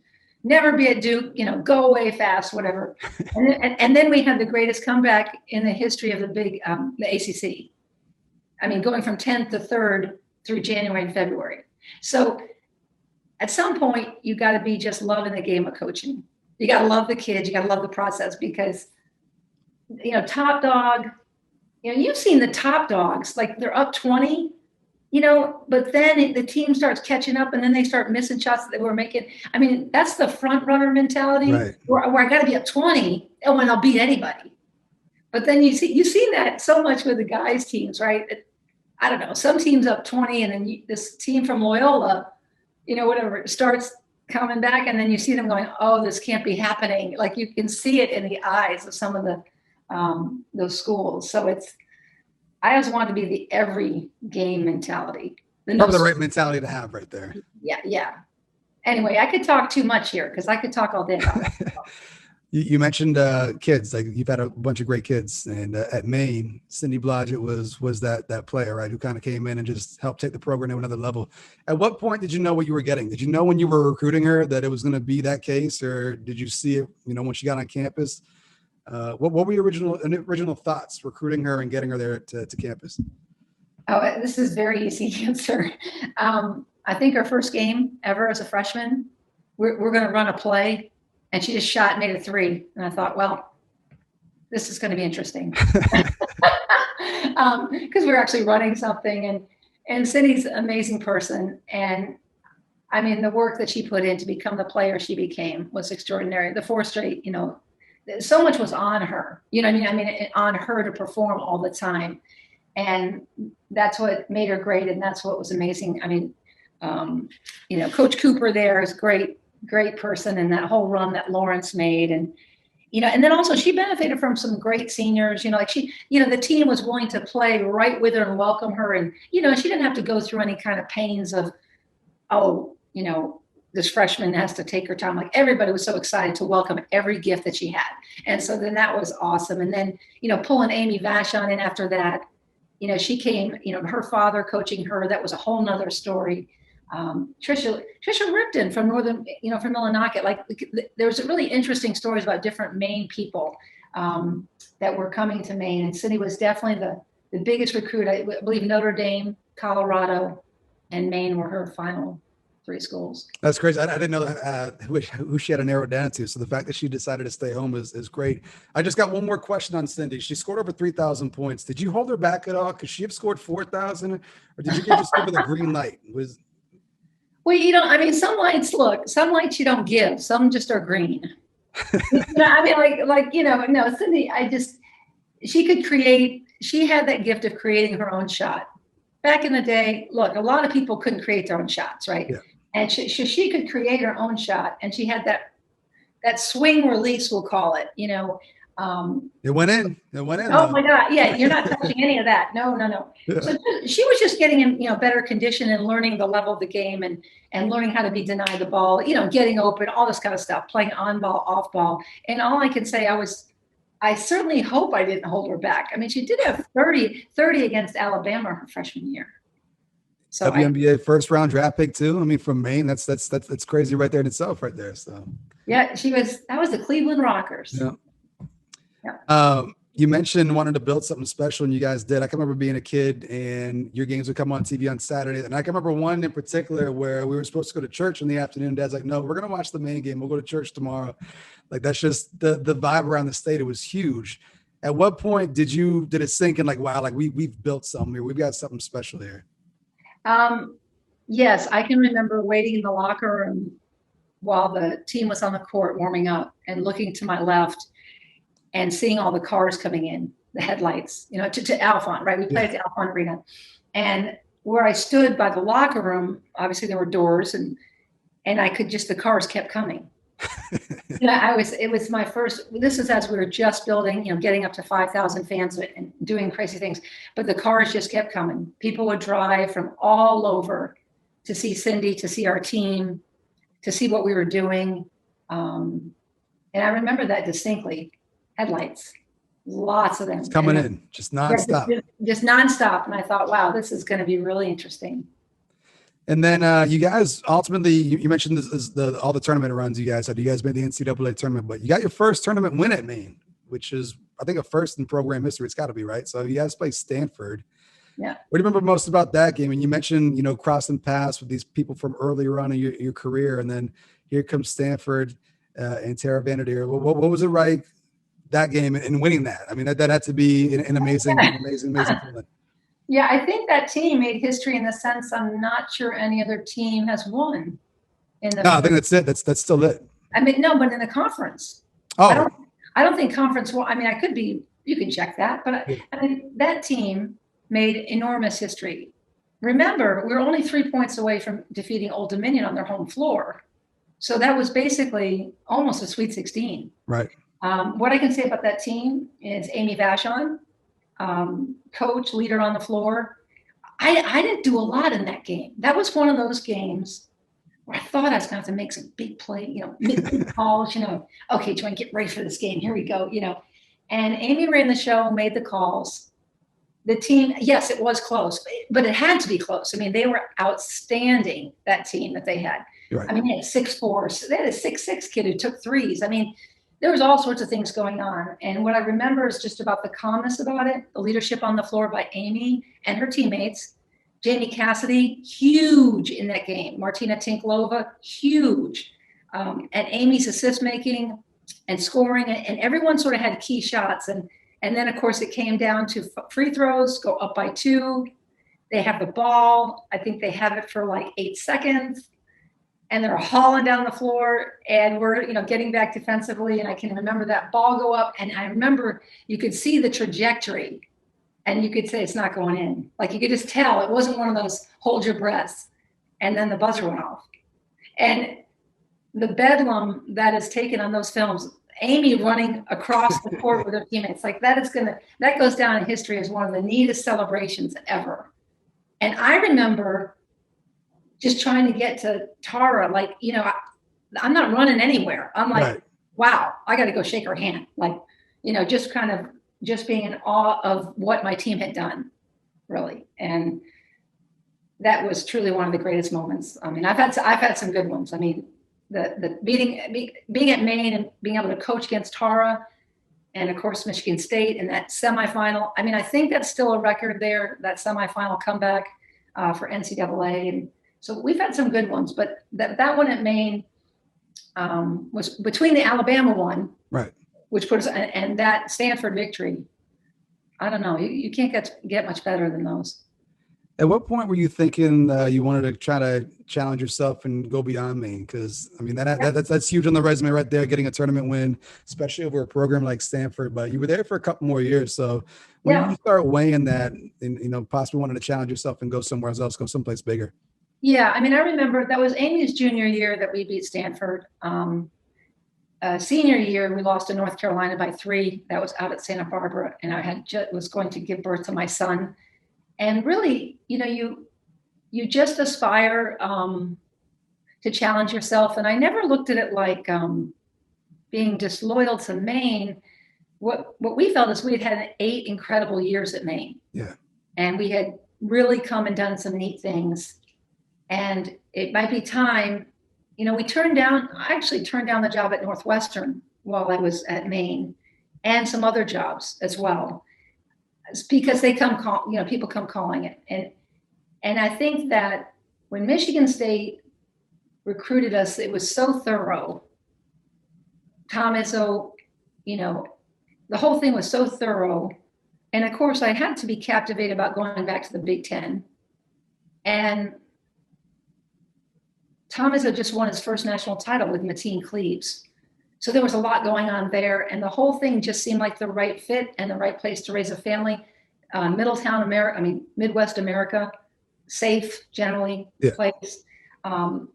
never be at Duke, go away fast, whatever. And then we had the greatest comeback in the history of the ACC. I mean, going from 10th to 3rd through January and February. So at some point, you got to be just loving the game of coaching. You got to love the kids. You got to love the process, because, top dog, you've seen the top dogs, like they're up 20, but then the team starts catching up, and then they start missing shots that they were making. I mean, that's the front runner mentality, right, where I got to be up 20 and I'll beat anybody. But then you see that so much with the guys' teams, right? I don't know, some teams up 20, and then this team from Loyola, whatever, starts coming back, and then you see them going, oh, this can't be happening. Like, you can see it in the eyes of some of those schools. So I always want to be the every game mentality. Probably the right mentality to have right there. Yeah. Anyway, I could talk too much here, because I could talk all day about it. You mentioned kids, like you've had a bunch of great kids, and at Maine, Cindy Blodgett was that player, right, who kind of came in and just helped take the program to another level. At what point did you know what you were getting? Did you know when you were recruiting her that it was going to be that case, or did you see it, when she got on campus? What were your original thoughts recruiting her and getting her there to campus? Oh, this is very easy answer. I think her first game ever as a freshman, we're going to run a play, and she just shot and made a three. And I thought, well, this is going to be interesting. Because we're actually running something, and Cindy's an amazing person. And I mean, the work that she put in to become the player she became was extraordinary. The four straight, so much was on her, what I mean, on her to perform all the time. And that's what made her great. And that's what was amazing. I mean, Coach Cooper there is great person. And that whole run that Lawrence made, and then also she benefited from some great seniors, like the team was willing to play right with her and welcome her. And, she didn't have to go through any kind of pains of, this freshman has to take her time. Like, everybody was so excited to welcome every gift that she had. And so then that was awesome. And then, pulling Amy Vachon in after that, she came, her father coaching her, that was a whole nother story. Trisha Ripton from from Millinocket. Like, there's really interesting stories about different Maine people that were coming to Maine. And Cindy was definitely the biggest recruit. I believe Notre Dame, Colorado, and Maine were her final three schools. That's crazy. I didn't know who she had to narrow it down to. So the fact that she decided to stay home is great. I just got one more question on Cindy. She scored over 3,000 points. Did you hold her back at all? Could she have scored 4,000? Or did you just give her the green light? Well, some lights you don't give. Some just are green. No, Cindy, she could create. She had that gift of creating her own shot. Back in the day, look, a lot of people couldn't create their own shots, right? Yeah. And she could create her own shot, and she had that swing release, we'll call it. It went in. Oh my God! Yeah, you're not touching any of that. No. Yeah. So she was just getting in, better condition and learning the level of the game and learning how to be denied the ball, getting open, all this kind of stuff, playing on ball, off ball. And all I can say, I certainly hope I didn't hold her back. I mean, she did have 30 against Alabama her freshman year. So WNBA first round draft pick too. I mean, from Maine, that's crazy right there in itself, right there. So yeah, that was the Cleveland Rockers. Yeah. Yeah. You mentioned wanting to build something special, and you guys did. I can remember being a kid, and your games would come on TV on Saturday. And I can remember one in particular where we were supposed to go to church in the afternoon. Dad's like, "No, we're gonna watch the Maine game. We'll go to church tomorrow." Like, that's just the vibe around the state. It was huge. At what point did it sink in? Like, wow, like we've built something here. We've got something special here. Yes, I can remember waiting in the locker room while the team was on the court warming up and looking to my left and seeing all the cars coming in, the headlights, to Alphon, right? We played at the Alphon Arena. And where I stood by the locker room, obviously there were doors, and the cars kept coming. It was my first, this is as we were just building, getting up to 5,000 fans and doing crazy things, but the cars just kept coming. People would drive from all over to see Cindy, to see our team, to see what we were doing. And I remember that distinctly. Headlights, lots of them. It's coming in, just nonstop. Just nonstop. And I thought, wow, this is going to be really interesting. And then you guys ultimately, you mentioned all the tournament runs you guys had. You guys made the NCAA tournament, but you got your first tournament win at Maine, which is, I think, a first in program history. It's got to be, right? So you guys played Stanford. Yeah. What do you remember most about that game? And you mentioned, crossing paths with these people from earlier on in your career, and then here comes Stanford and Tara Vanderdeer. What was it like, that game, and winning that? I mean, that had to be an amazing feeling. Yeah, I think that team made history in the sense I'm not sure any other team has won. I think that's it. That's still it. I mean, no, but in the conference. Oh. I don't think conference. I mean, I could be. You can check that, but I mean, that team made enormous history. Remember, we were only 3 points away from defeating Old Dominion on their home floor, so that was basically almost a Sweet 16. Right. What I can say about that team is Amy Vachon, coach, leader on the floor. I didn't do a lot in that game. That was one of those games where I thought I was going to have to make some big play, mid calls, okay, Joanne, get ready for this game. Here we go, And Amy ran the show, made the calls. The team, yes, it was close, but it had to be close. I mean, they were outstanding, that team that they had. Right. I mean, they had 6'4". They had a 6'6" kid who took threes. I mean, there was all sorts of things going on. And what I remember is just about the calmness about it, the leadership on the floor by Amy and her teammates. Jamie Cassidy, huge in that game. Martina Tinklova, huge. And Amy's assist making and scoring, and everyone sort of had key shots. And then, of course, it came down to free throws, go up by 2. They have the ball. I think they have it for like 8 seconds. And they're hauling down the floor, and we're, getting back defensively. And I can remember that ball go up, and I remember you could see the trajectory, and you could say it's not going in. Like you could just tell it wasn't one of those hold your breaths. And then the buzzer went off. And the bedlam that is taken on those films, Amy running across the court with her teammates, like that goes down in history as one of the neatest celebrations ever. And I remember just trying to get to Tara, like, I'm not running anywhere. I'm like, right. Wow, I got to go shake her hand. Like, just being in awe of what my team had done, really. And that was truly one of the greatest moments. I mean, I've had some good ones. I mean, the being at Maine and being able to coach against Tara, and of course Michigan State in that semifinal. I mean, I think that's still a record there, that semifinal comeback for NCAA. And so we've had some good ones, but that one at Maine was between the Alabama one, right, which put us, and that Stanford victory. I don't know. You can't get much better than those. At what point were you thinking you wanted to try to challenge yourself and go beyond Maine? Because I mean that's huge on the resume right there, getting a tournament win, especially over a program like Stanford. But you were there for a couple more years, so when did you start weighing that, and possibly wanted to challenge yourself and go somewhere else, go someplace bigger? Yeah, I mean, I remember that was Amy's junior year that we beat Stanford. Senior year, we lost to North Carolina by 3. That was out at Santa Barbara, and I was going to give birth to my son. And really, you just aspire to challenge yourself. And I never looked at it like being disloyal to Maine. What we felt is we had 8 incredible years at Maine. Yeah. And we had really come and done some neat things. And it might be time, I actually turned down the job at Northwestern while I was at Maine, and some other jobs as well. It's because they people come calling it. And I think that when Michigan State recruited us, it was so thorough. Tom Izzo, the whole thing was so thorough. And of course, I had to be captivated about going back to the Big Ten. And Tom Izzo just won his first national title with Mateen Cleaves. So there was a lot going on there. And the whole thing just seemed like the right fit and the right place to raise a family. Midwest America, safe, generally, place. And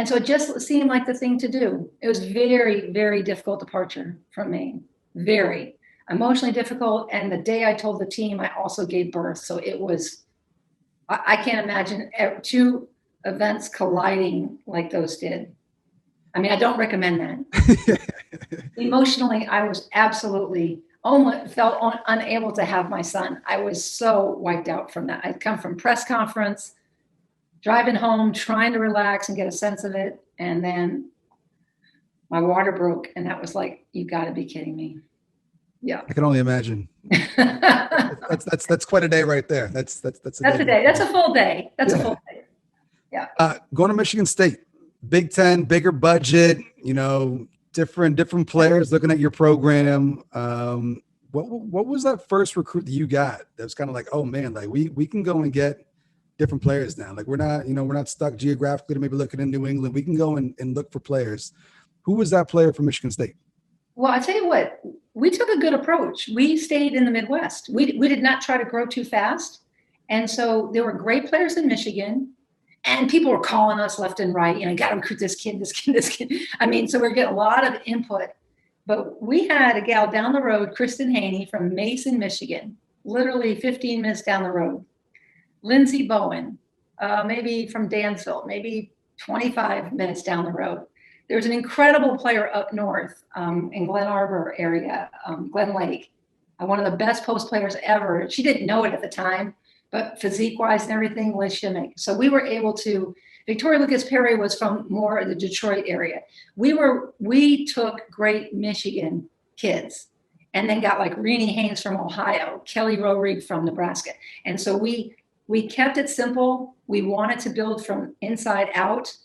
so it just seemed like the thing to do. It was very, very difficult departure from Maine. Very emotionally difficult. And the day I told the team, I also gave birth. So it was, I can't imagine 2 events colliding like those did. I mean, I don't recommend that. Emotionally, I was absolutely felt unable to have my son. I was so wiped out from that. I'd come from press conference, driving home, trying to relax and get a sense of it. And then my water broke, and that was like, you got to be kidding me. Yeah. I can only imagine. That's quite a day right there. That's a day. That's a full day. That's a full day. Yeah. Going to Michigan State, Big Ten, bigger budget, different players looking at your program. What was that first recruit that you got that was kind of like, oh man, like we can go and get different players now. Like we're not stuck geographically to maybe looking in New England. We can go and look for players. Who was that player from Michigan State? Well, I tell you what, we took a good approach. We stayed in the Midwest. We did not try to grow too fast. And so there were great players in Michigan. And people were calling us left and right, got to recruit this kid. I mean, so we're getting a lot of input. But we had a gal down the road, Kristen Haney from Mason, Michigan, literally 15 minutes down the road. Lindsey Bowen, maybe from Dansville, maybe 25 minutes down the road. There's an incredible player up north in Glen Arbor area, Glen Lake, one of the best post players ever. She didn't know it at the time. But physique-wise and everything, Liz Shimmick. So we were able to Victoria Lucas Perry was from more of the Detroit area. We took great Michigan kids and then got like Renee Haynes from Ohio, Kelly Rowerig from Nebraska. And so we kept it simple. We wanted to build from inside out.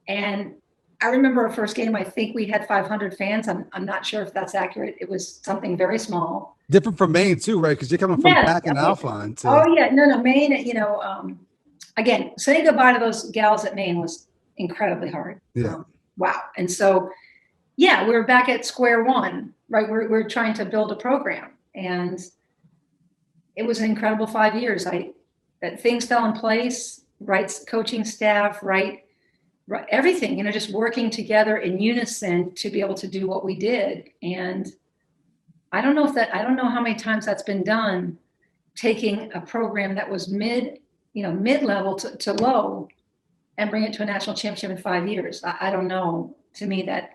And I remember our first game, I think we had 500 fans. I'm not sure if that's accurate. It was something very small. Different from Maine too, right? Because you're coming from Pack and Alphon. Oh yeah, no, Maine, again, saying goodbye to those gals at Maine was incredibly hard. Yeah. Wow. And so, yeah, we're back at square one, right? We're trying to build a program, and it was an incredible 5 years. That things fell in place, right? Coaching staff, right, everything, just working together in unison to be able to do what we did. And I don't know how many times that's been done, taking a program that was mid-level to low and bring it to a national championship in 5 years. I don't know. To me, that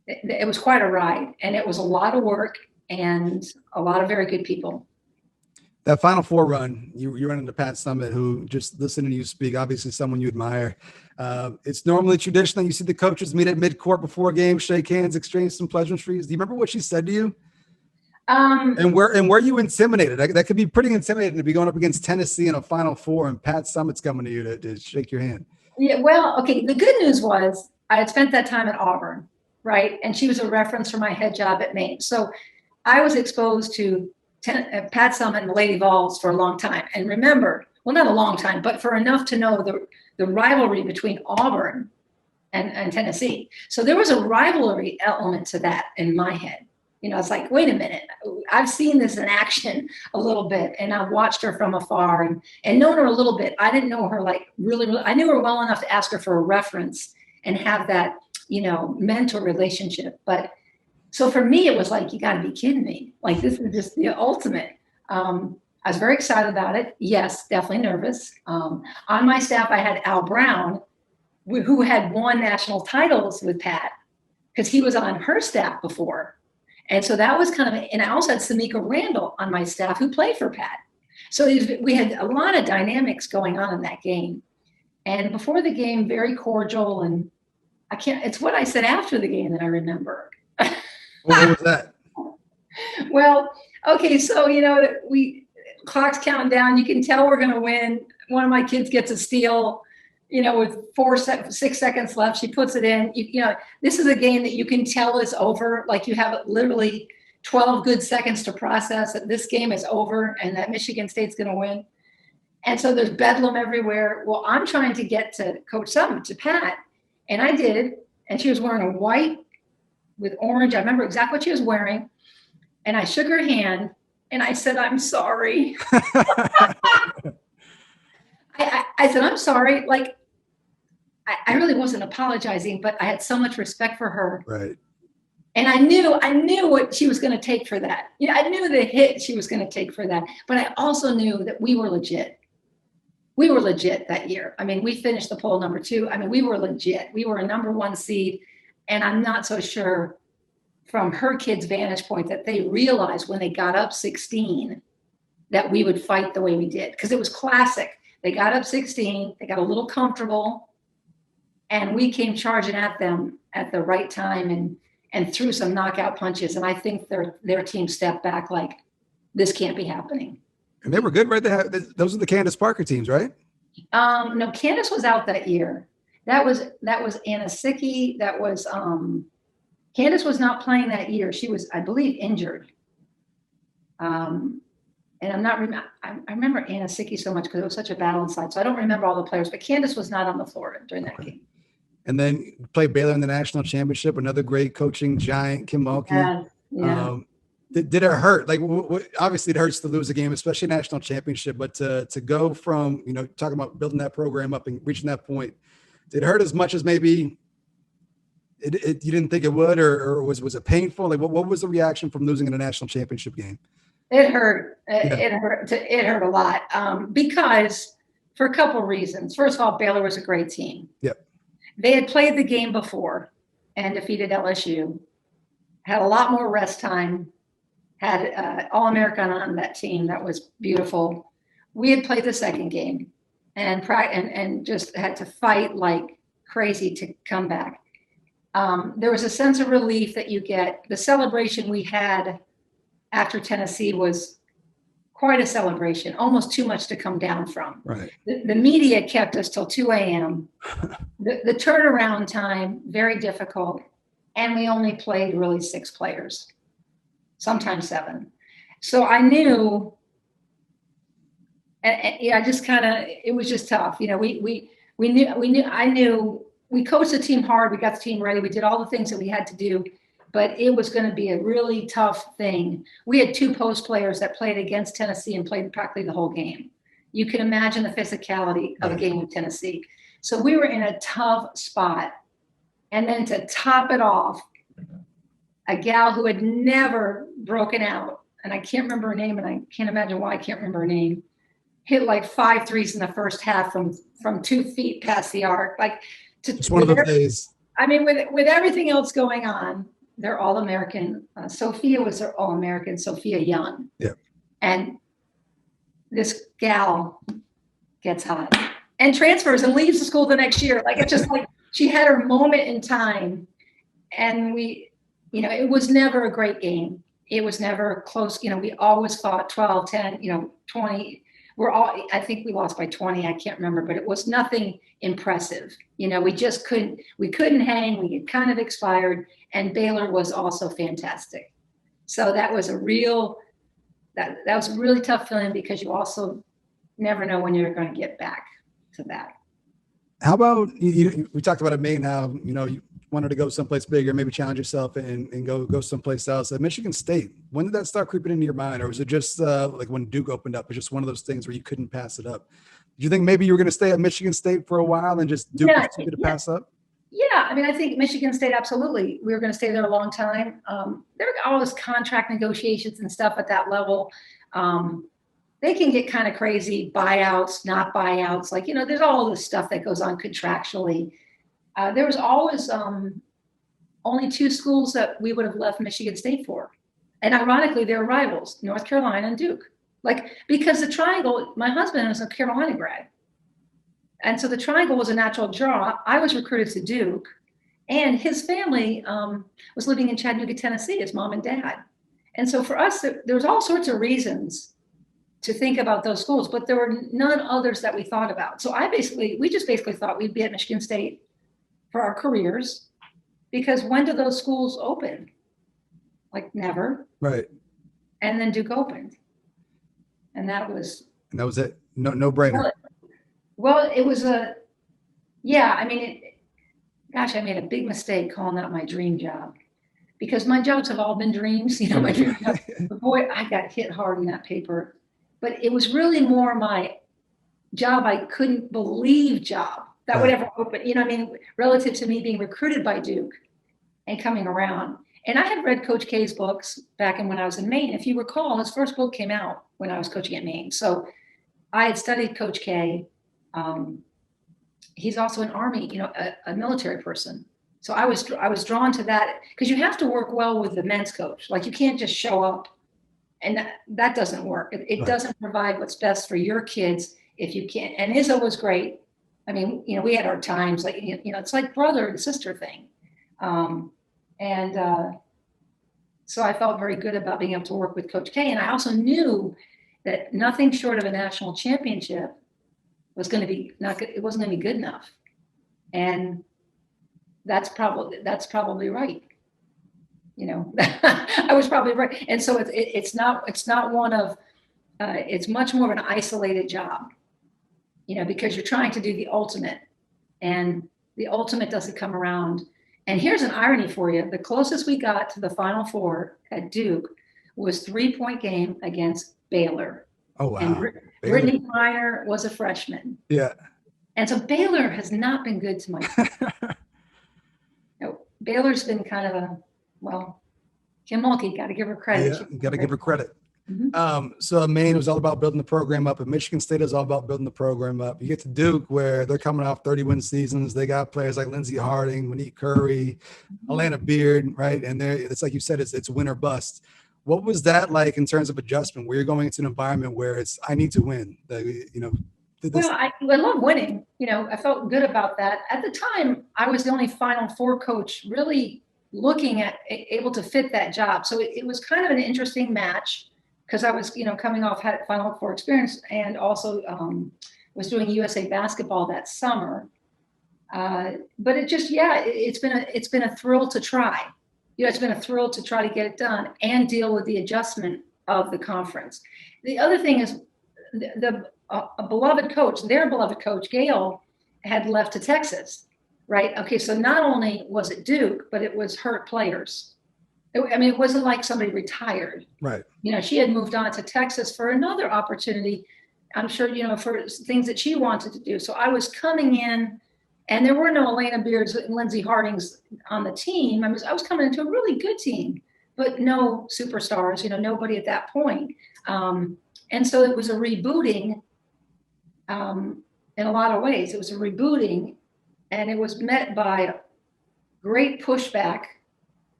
it was quite a ride, and it was a lot of work and a lot of very good people. That Final Four run, you run into Pat Summitt, who, just listening to you speak, obviously someone you admire. It's normally traditional. You see the coaches meet at midcourt before games, shake hands, exchange some pleasantries. Do you remember what she said to you? And were you intimidated? That could be pretty intimidating to be going up against Tennessee in a Final Four, and Pat Summitt's coming to you to shake your hand. Yeah, well, okay. The good news was I had spent that time at Auburn, right? And she was a reference for my head job at Maine. So I was exposed to Pat Summitt and the Lady Vols for a long time. And remember, well, not a long time, but for enough to know the rivalry between Auburn and Tennessee. So there was a rivalry element to that in my head. It's like, wait a minute, I've seen this in action a little bit, and I've watched her from afar and known her a little bit. I didn't know her like really, really. I knew her well enough to ask her for a reference and have that, mentor relationship. But so for me, it was like, you got to be kidding me. Like, this is just the ultimate. I was very excited about it. Yes, definitely nervous. On my staff, I had Al Brown, who had won national titles with Pat, because he was on her staff before. And so that was kind of, and I also had Samika Randall on my staff who played for Pat. So we had a lot of dynamics going on in that game. And before the game, very cordial. And it's what I said after the game that I remember. What was that? Well, okay. So, clock's counting down. You can tell we're going to win. One of my kids gets a steal. With 6 seconds left, she puts it in. This is a game that you can tell is over. Like, you have literally 12 good seconds to process that this game is over and that Michigan State's going to win. And so there's bedlam everywhere. Well, I'm trying to get to Coach Summitt, to Pat, and I did. And she was wearing a white with orange. I remember exactly what she was wearing. And I shook her hand and I said, "I'm sorry." I said, "I'm sorry." Like, I really wasn't apologizing, but I had so much respect for her. Right. And I knew what she was going to take for that. I knew the hit she was going to take for that. But I also knew that we were legit. We were legit that year. I mean, we finished the poll number 2. I mean, we were legit. We were a number 1 seed. And I'm not so sure from her kids' vantage point that they realized when they got up 16 that we would fight the way we did. Because it was classic. They got up 16. They got a little comfortable. And we came charging at them at the right time and threw some knockout punches. And I think their team stepped back like, this can't be happening. And they were good, right? Those are the Candace Parker teams, right? No, Candace was out that year. That was Anna Sicki. That was Candace was not playing that year. She was, I believe, injured. And I remember Anna Sicki so much because it was such a battle inside. So I don't remember all the players, but Candace was not on the floor during that game. And then played Baylor in the national championship. Another great coaching giant, Kim Mulkey. Yeah. Did it hurt? Like, obviously it hurts to lose a game, especially a national championship, but to go from, talking about building that program up and reaching that point, did it hurt as much as maybe you didn't think it would, or was it painful? Like, what was the reaction from losing in a national championship game? It hurt. It hurt a lot because for a couple of reasons. First of all, Baylor was a great team. Yep. They had played the game before and defeated LSU, had a lot more rest time, had All-American on that team. That was beautiful. We had played the second game, and just had to fight like crazy to come back. There was a sense of relief that you get. The celebration we had after Tennessee was quite a celebration, almost too much to come down from. Right. The media kept us till 2 a.m. The turnaround time, very difficult. And we only played really 6 players, sometimes 7. So I knew, and yeah, just kind of, it was just tough. You know, I knew we coached the team hard. We got the team ready. We did all the things that we had to do, but it was going to be a really tough thing. We had 2 post players that played against Tennessee and played practically the whole game. You can imagine the physicality of a game with Tennessee. So we were in a tough spot. And then to top it off, a gal who had never broken out, and I can't remember her name, and I can't imagine why I can't remember her name, hit like 5 threes in the first half from 2 feet past the arc. Like, it's one of those days. I mean, with everything else going on, they're all American. Sophia was their all American, Sophia Young. Yeah. And this gal gets hot and transfers and leaves the school the next year. Like, it's just like she had her moment in time. And we, you know, it was never a great game. It was never close. You know, we always fought 12, 10, 20. I think we lost by 20. I can't remember, but it was nothing impressive. You know, we couldn't hang. We had kind of expired, and Baylor was also fantastic. So that was a that was a really tough feeling, because you also never know when you're going to get back to that. How about, we talked about at Maine, how, you wanted to go someplace bigger, maybe challenge yourself and go someplace else. At Michigan State, when did that start creeping into your mind? Or was it just like when Duke opened up, it was just one of those things where you couldn't pass it up? Did you think maybe you were going to stay at Michigan State for a while and just Duke was too good to pass up? Yeah, I mean, I think Michigan State, absolutely. We were going to stay there a long time. There were all this contract negotiations and stuff at that level. They can get kind of crazy, buyouts, not buyouts. Like, there's all this stuff that goes on contractually. There was always only 2 schools that we would have left Michigan State for. And ironically, they're rivals, North Carolina and Duke. Like, because the Triangle, my husband is a Carolina grad. And so the Triangle was a natural draw. I was recruited to Duke, and his family was living in Chattanooga, Tennessee, his mom and dad. And so for us, there was all sorts of reasons to think about those schools, but there were none others that we thought about. So we just basically thought we'd be at Michigan State for our careers, because when do those schools open? Like, never. Right. And then Duke opened. And that was it. No brainer. Well, it was I made a big mistake calling that my dream job, because my jobs have all been dreams, my dream job. But boy, I got hit hard in that paper. But it was really more my job I couldn't believe job that would ever open, relative to me being recruited by Duke and coming around. And I had read Coach K's books back when I was in Maine. If you recall, his first book came out when I was coaching at Maine. So I had studied Coach K. He's also an Army, a military person. So I was drawn to that, because you have to work well with the men's coach. Like, you can't just show up, and that doesn't work. It doesn't provide what's best for your kids if you can't. And Izzo was great. I mean, we had our times, like, it's like brother and sister thing. So I felt very good about being able to work with Coach K. And I also knew that nothing short of a national championship was going to be it wasn't going to be good enough. And that's probably right. I was probably right. And so it's not one of, it's much more of an isolated job, because you're trying to do the ultimate, and the ultimate doesn't come around. And here's an irony for you. The closest we got to the Final Four at Duke was 3-point game against Baylor. Oh, wow. And Brittany Griner was a freshman. Yeah. And so Baylor has not been good to my Baylor's been kind of Kim Mulkey, got to give her credit. Yeah, got to give her credit. Mm-hmm. So Maine was all about building the program up, and Michigan State is all about building the program up. You get to Duke, where they're coming off 30-win seasons. They got players like Lindsey Harding, Monique Curry, Alana Beard, right? And it's like you said, it's win or bust. What was that like in terms of adjustment, where you're going into an environment where I need to win? Did this? Well, I love winning. I felt good about that. At the time, I was the only Final Four coach really looking at able to fit that job. So it was kind of an interesting match because I was, coming off had Final Four experience and also was doing USA basketball that summer. But it's been a thrill to try. It's been a thrill to try to get it done and deal with the adjustment of the conference. The other thing is a beloved coach, their beloved coach, Gail, had left to Texas, right? Okay, so not only was it Duke, but it was hurt players. It wasn't like somebody retired. Right. She had moved on to Texas for another opportunity, I'm sure, for things that she wanted to do. So I was coming in, and there were no Elena Beards and Lindsay Hardings on the team. I was coming into a really good team, but no superstars, nobody at that point. And so it was a rebooting in a lot of ways. It was a rebooting, and it was met by great pushback,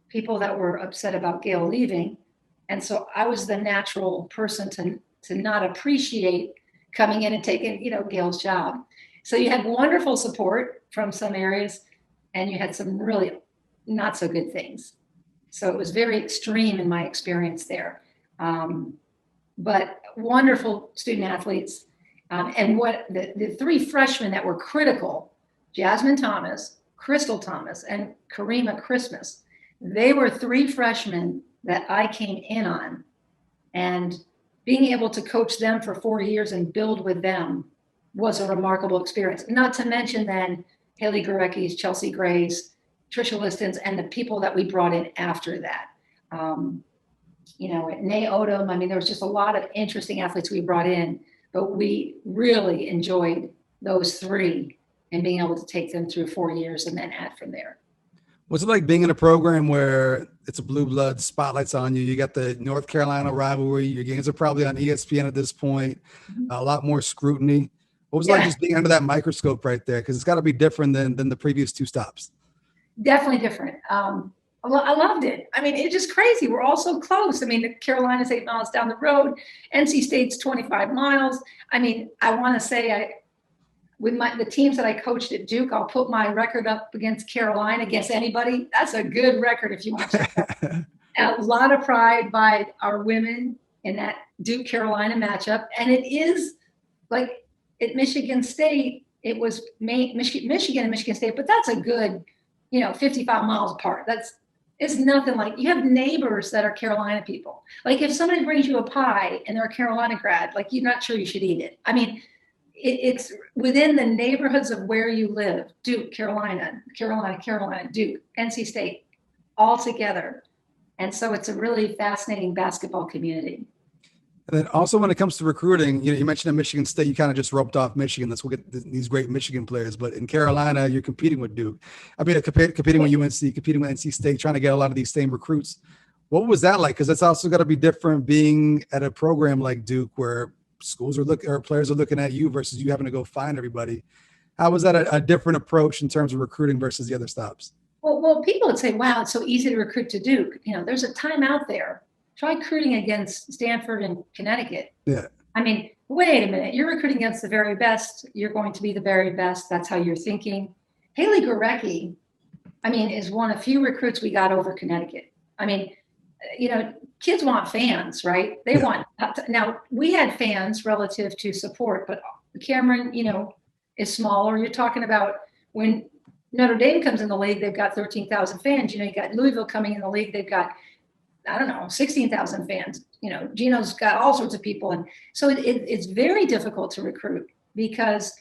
people that were upset about Gail leaving. And so I was the natural person to not appreciate coming in and taking, Gail's job. So you had wonderful support from some areas, and you had some really not so good things. So it was very extreme in my experience there. But wonderful student athletes. And what the three freshmen that were critical, Jasmine Thomas, Crystal Thomas, and Karima Christmas, they were three freshmen that I came in on. And being able to coach them for 4 years and build with them was a remarkable experience. Not to mention then Haley Gorecki's, Chelsea Gray's, Trisha Liston's, and the people that we brought in after that. Nay Odom, there was just a lot of interesting athletes we brought in, but we really enjoyed those three and being able to take them through 4 years and then add from there. What's it like being in a program where it's a blue blood, spotlight's on you? You got the North Carolina rivalry. Your games are probably on ESPN at this point. A lot more scrutiny. What was it like just being under that microscope right there? Because it's got to be different than the previous two stops. Definitely different. I loved it. It's just crazy. We're all so close. Carolina's 8 miles down the road. NC State's 25 miles. I want to say with the teams that I coached at Duke, I'll put my record up against Carolina, against anybody. That's a good record if you want to check that. A lot of pride by our women in that Duke-Carolina matchup. And it is like at Michigan State, it was Michigan and Michigan State, but that's a good, 55 miles apart. It's nothing like, you have neighbors that are Carolina people. Like if somebody brings you a pie and they're a Carolina grad, like you're not sure you should eat it. It's within the neighborhoods of where you live, Duke, Carolina, Duke, NC State, all together. And so it's a really fascinating basketball community. And then also when it comes to recruiting, you mentioned at Michigan State, you kind of just roped off Michigan. Let's look at these great Michigan players. But in Carolina, you're competing with Duke. Competing with UNC, competing with NC State, trying to get a lot of these same recruits. What was that like? Because it's also got to be different being at a program like Duke where schools or players are looking at you versus you having to go find everybody. How was that a different approach in terms of recruiting versus the other stops? Well, people would say, wow, it's so easy to recruit to Duke. There's a time out there. Try recruiting against Stanford and Connecticut. Yeah. Wait a minute. You're recruiting against the very best. You're going to be the very best. That's how you're thinking. Haley Gorecki, is one of few recruits we got over Connecticut. Kids want fans, right? They want. Now, we had fans relative to support, but Cameron, is smaller. You're talking about when Notre Dame comes in the league, they've got 13,000 fans. You got Louisville coming in the league, they've got 16,000 fans. Gino's got all sorts of people. And so it's very difficult to recruit because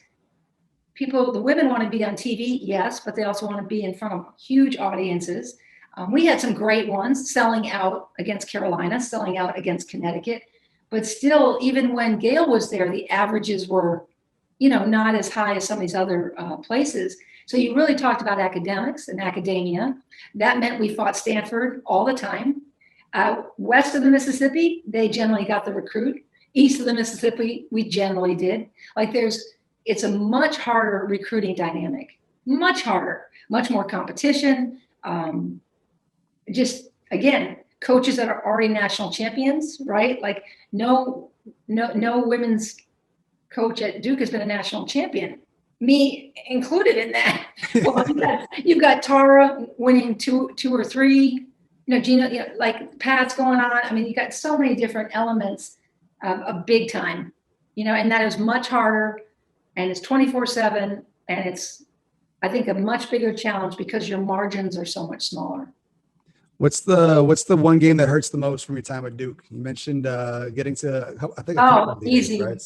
the women want to be on TV, yes, but they also want to be in front of huge audiences. We had some great ones selling out against Carolina, selling out against Connecticut. But still, even when Gail was there, the averages were, not as high as some of these other places. So you really talked about academics and academia. That meant we fought Stanford all the time. West of the Mississippi, they generally got the recruit. East of the Mississippi, we generally did. It's a much harder recruiting dynamic, much harder, much more competition. Just again, coaches that are already national champions, right? No women's coach at Duke has been a national champion, me included in that. Well, you've got Tara winning two or three, Gina, like Pat's going on. I mean, you got so many different elements of big time, and that is much harder, and it's 24/7, and it's, I think, a much bigger challenge because your margins are so much smaller. What's the one game that hurts the most from your time at Duke? You mentioned getting to, I think, a couple of these, right?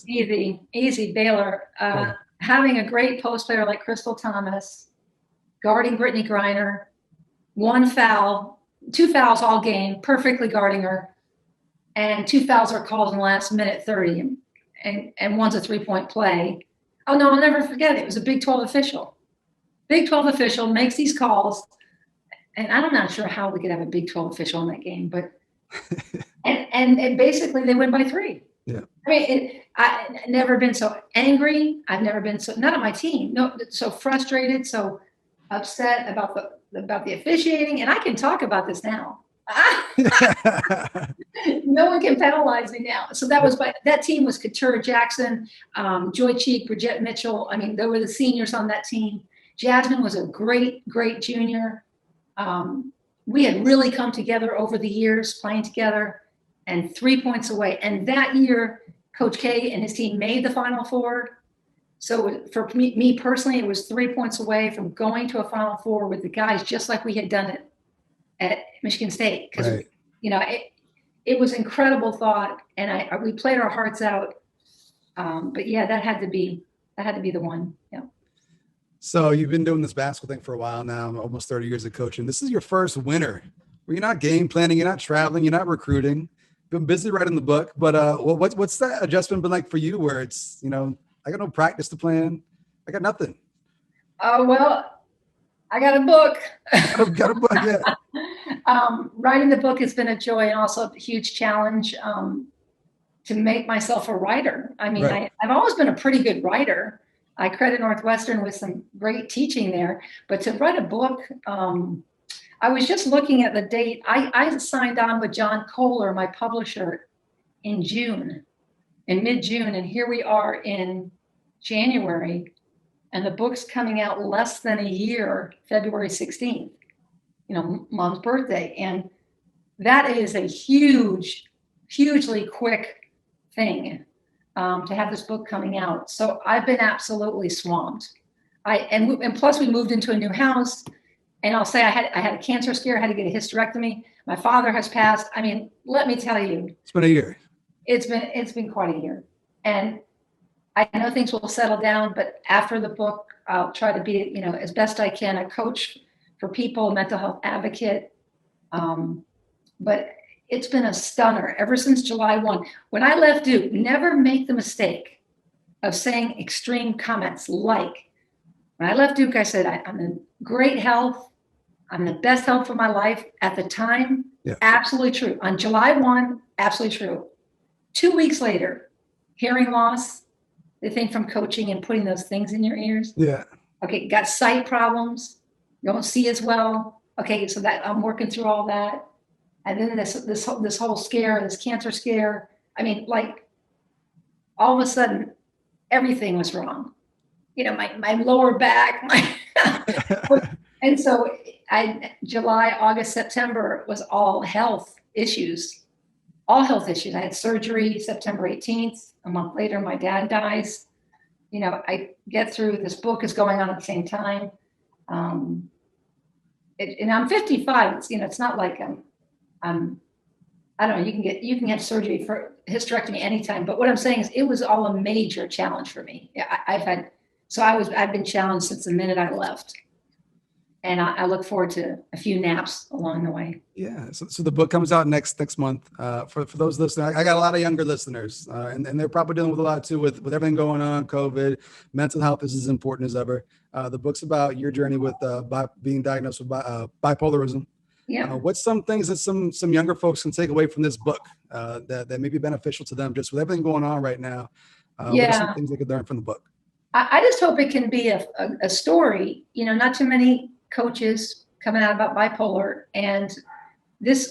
Easy. Baylor. Having a great post player like Crystal Thomas, guarding Brittany Griner, 1 foul, 2 fouls all game, perfectly guarding her, and 2 fouls are called in the last minute 30, and one's a 3-point play. Oh no, I'll never forget it. It was a Big 12 official. Big 12 official makes these calls. And I'm not sure how we could have a Big 12 official in that game, but and basically they win by 3. Yeah. I mean, I've never been so angry. I've never been so, not on my team, no, so frustrated, so upset about the officiating. And I can talk about this now. No one can penalize me now. So that team was Couture Jackson, Joy Cheek, Bridget Mitchell. I mean, they were the seniors on that team. Jasmine was a great junior. We had really come together over the years playing together, and 3 points away. And that year, Coach K and his team made the Final Four. So for me personally, it was 3 points away from going to a Final Four with the guys, just like we had done it at Michigan State. Because, right. It was incredible thought, and we played our hearts out. But yeah, that had to be the one. Yeah. So you've been doing this basketball thing for a while now, almost 30 years of coaching. This is your first winter where you're not game planning, you're not traveling, you're not recruiting. You've been busy writing the book, but what's that adjustment been like for you where it's, I got no practice to plan. I got nothing. Well, I got a book. I've got a book, yeah. Writing the book has been a joy and also a huge challenge to make myself a writer. I mean, right. I've always been a pretty good writer. I credit Northwestern with some great teaching there, but to write a book, I was just looking at the date. I signed on with John Kohler, my publisher, in mid-June, and here we are in January, and the book's coming out less than a year, February 16th, Mom's birthday. And that is a hugely quick thing. To have this book coming out. So I've been absolutely swamped. And plus we moved into a new house, and I'll say I had a cancer scare, I had to get a hysterectomy. My father has passed. I mean, let me tell you. It's been a year. It's been quite a year. And I know things will settle down, but after the book, I'll try to be, as best I can, a coach for people, a mental health advocate. But it's been a stunner ever since July 1. When I left Duke, never make the mistake of saying extreme comments like, when I left Duke, I said, I'm in great health. I'm the best health of my life. At the time, yeah. Absolutely true. On July 1, absolutely true. 2 weeks later, hearing loss, the thing from coaching and putting those things in your ears. Yeah. Okay, got sight problems. Don't see as well. Okay, so that I'm working through all that. And then this whole scare, this cancer scare. I mean, like, all of a sudden, everything was wrong. My lower back, and so July, August, September was all health issues. All health issues. I had surgery September 18th. A month later, my dad dies. I get through. This book is going on at the same time. And I'm 55. It's not like I don't know, you can have surgery for hysterectomy anytime, but what I'm saying is it was all a major challenge for me. I've been challenged since the minute I left, and I look forward to a few naps along the way. Yeah. So the book comes out next month. For those listeners, I got a lot of younger listeners, and they're probably dealing with a lot too with everything going on, COVID, mental health is as important as ever. The book's about your journey with being diagnosed with bipolarism. Yeah. What's some things that some younger folks can take away from this book that may be beneficial to them, just with everything going on right now? What are some things they could learn from the book? I just hope it can be a story. Not too many coaches coming out about bipolar, and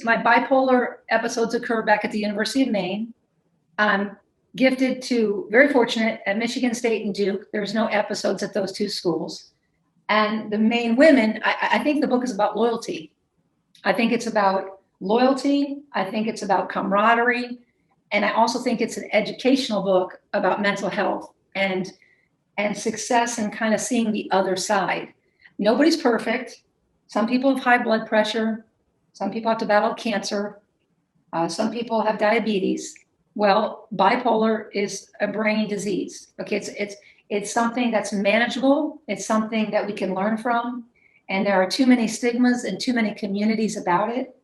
my bipolar episodes occur back at the University of Maine. I'm gifted to, very fortunate at Michigan State and Duke. There's no episodes at those two schools. And the Maine women, I think the book is about loyalty. I think it's about loyalty. I think it's about camaraderie. And I also think it's an educational book about mental health and success and kind of seeing the other side. Nobody's perfect. Some people have high blood pressure. Some people have to battle cancer. Some people have diabetes. Well, bipolar is a brain disease. Okay, it's something that's manageable. It's something that we can learn from. And there are too many stigmas and too many communities about it.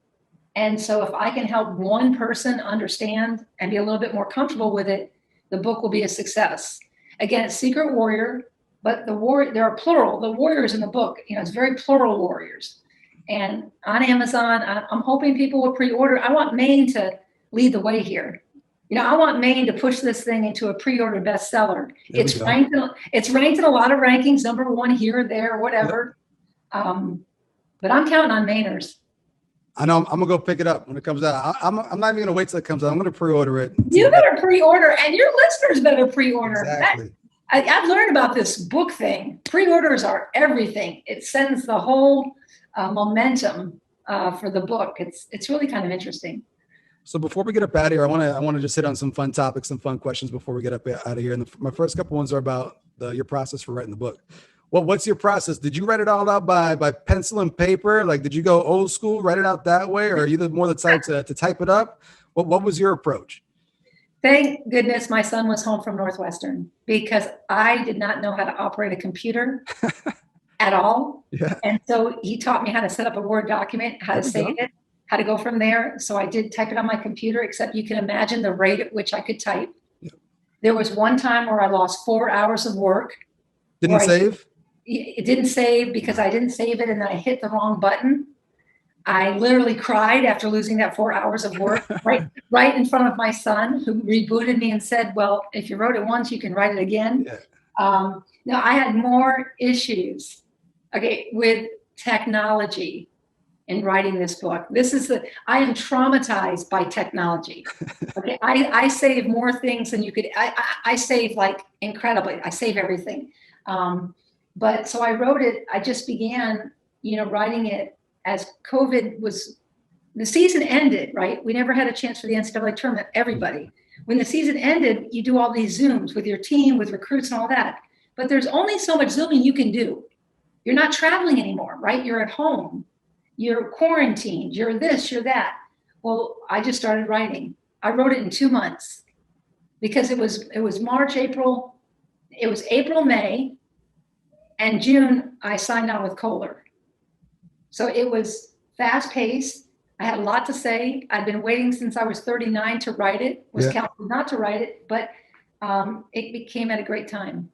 And so if I can help one person understand and be a little bit more comfortable with it, the book will be a success. Again, it's Secret Warrior, but there are plural. The warriors in the book, it's very plural warriors. And on Amazon, I'm hoping people will pre-order. I want Maine to lead the way here. I want Maine to push this thing into a pre-order bestseller. It's ranked in a lot of rankings, #1 here, there, whatever. Yep. But I'm counting on Mainers. I know I'm gonna go pick it up when it comes out. I'm not even gonna wait till it comes out. I'm gonna pre-order it. You better pre-order, and your listeners better pre-order. Exactly. I've learned about this book thing. Pre-orders are everything. It sends the whole momentum for the book. It's really kind of interesting. So before we get up out of here, I want to just hit on some fun topics, some fun questions before we get up out of here. And my first couple ones are about your process for writing the book. Well, what's your process? Did you write it all out by pencil and paper? Like, did you go old school, write it out that way? Or are you more the type to type it up? What was your approach? Thank goodness my son was home from Northwestern, because I did not know how to operate a computer at all. Yeah. And so he taught me how to set up a Word document, how to save it, how to go from there. So I did type it on my computer, except you can imagine the rate at which I could type. Yeah. There was one time where I lost 4 hours of work. Didn't save? It didn't save because I didn't save it and then I hit the wrong button. I literally cried after losing that 4 hours of work right in front of my son, who rebooted me and said, well, if you wrote it once, you can write it again. Yeah. No, I had more issues, with technology in writing this book. I am traumatized by technology. Okay, I save more things than you could. I save like incredibly. I save everything. But so I wrote it. I just began, writing it as COVID was. The season ended, right? We never had a chance for the NCAA tournament. Everybody, when the season ended, you do all these Zooms with your team, with recruits, and all that. But there's only so much Zooming you can do. You're not traveling anymore, right? You're at home. You're quarantined, you're this, you're that. Well, I just started writing. I wrote it in 2 months because it was March, April, it was April, May, and June, I signed on with Kohler. So it was fast paced. I had a lot to say. I'd been waiting since I was 39 to write it, was counseled not to write it, but it became at a great time.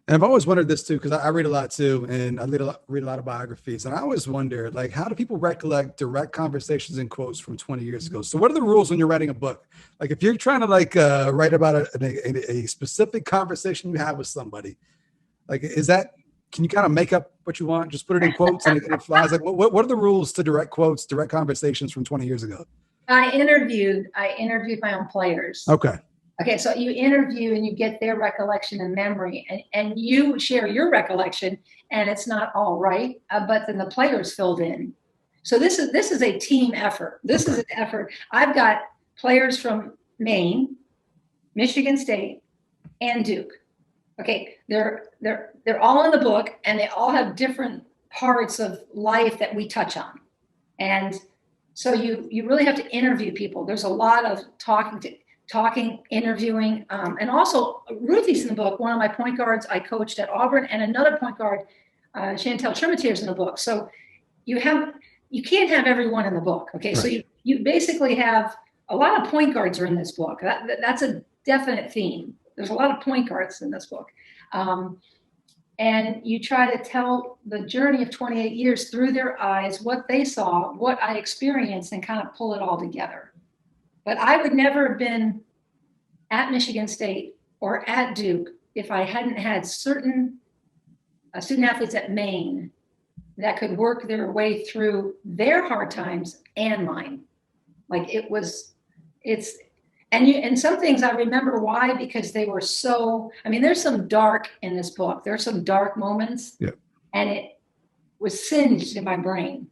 And I've always wondered this too, because I read a lot too, and I read a lot of biographies. And I always wonder, like, how do people recollect direct conversations and quotes from 20 years ago? So what are the rules when you're writing a book? Like, if you're trying to write about a specific conversation you have with somebody, like, can you kind of make up what you want, just put it in quotes and it flies? Like, what are the rules to direct quotes, direct conversations from 20 years ago? I interviewed my own players. Okay, so you interview and you get their recollection and memory, and you share your recollection, and it's not all right, but then the players filled in. So this is a team effort. This is an effort. I've got players from Maine, Michigan State, and Duke. Okay, they're all in the book, and they all have different parts of life that we touch on, and so you really have to interview people. There's a lot of talking, interviewing, and also Ruthie's in the book. One of my point guards I coached at Auburn, and another point guard, Chantel Trimetier's in the book. So you can't have everyone in the book. Okay, right. So you basically have a lot of point guards are in this book. That's a definite theme. There's a lot of point guards in this book, and you try to tell the journey of 28 years through their eyes, what they saw, what I experienced, and kind of pull it all together. But I would never have been at Michigan State or at Duke if I hadn't had certain student athletes at Maine that could work their way through their hard times and mine. Like it's And some things I remember why, because they were so, I mean, there's some dark in this book. There's some dark moments, Yeah. and it was singed in my brain.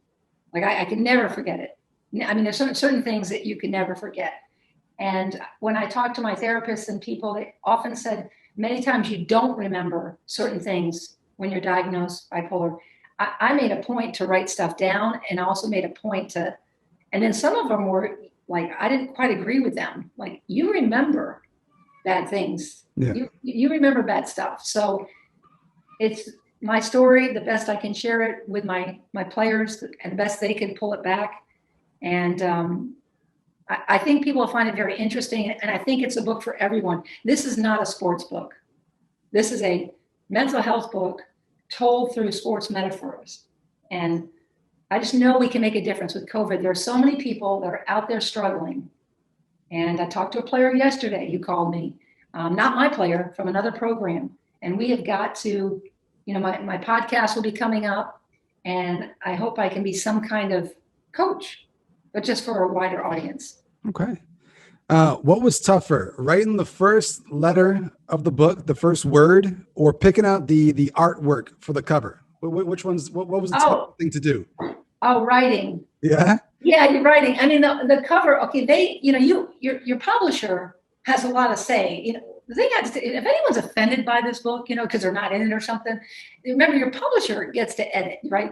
Like I could never forget it. I mean, there's certain things that you can never forget. And when I talk to my therapists and people, they often said many times you don't remember certain things when you're diagnosed bipolar. I made a point to write stuff down, and I also made a point to, and then some of them were like, I didn't quite agree with them. Like, you remember bad things. Yeah. You remember bad stuff. So it's my story, the best I can share it with my players, and the best they can pull it back. And I think people will find it very interesting, and I think it's a book for everyone. This is not a sports book. This is a mental health book told through sports metaphors. And I just know we can make a difference with COVID. There are so many people that are out there struggling. And I talked to a player yesterday who called me, not my player, from another program. And we have got to, my podcast will be coming up, and I hope I can be some kind of coach, but just for a wider audience. Okay. What was tougher, writing the first letter of the book, the first word, or picking out the artwork for the cover? Which ones? What was the tough thing to do? Oh, writing. Yeah. Yeah, you're writing. I mean, the cover. Okay, your publisher has a lot of say. The thing if anyone's offended by this book, because they're not in it or something, remember your publisher gets to edit, right?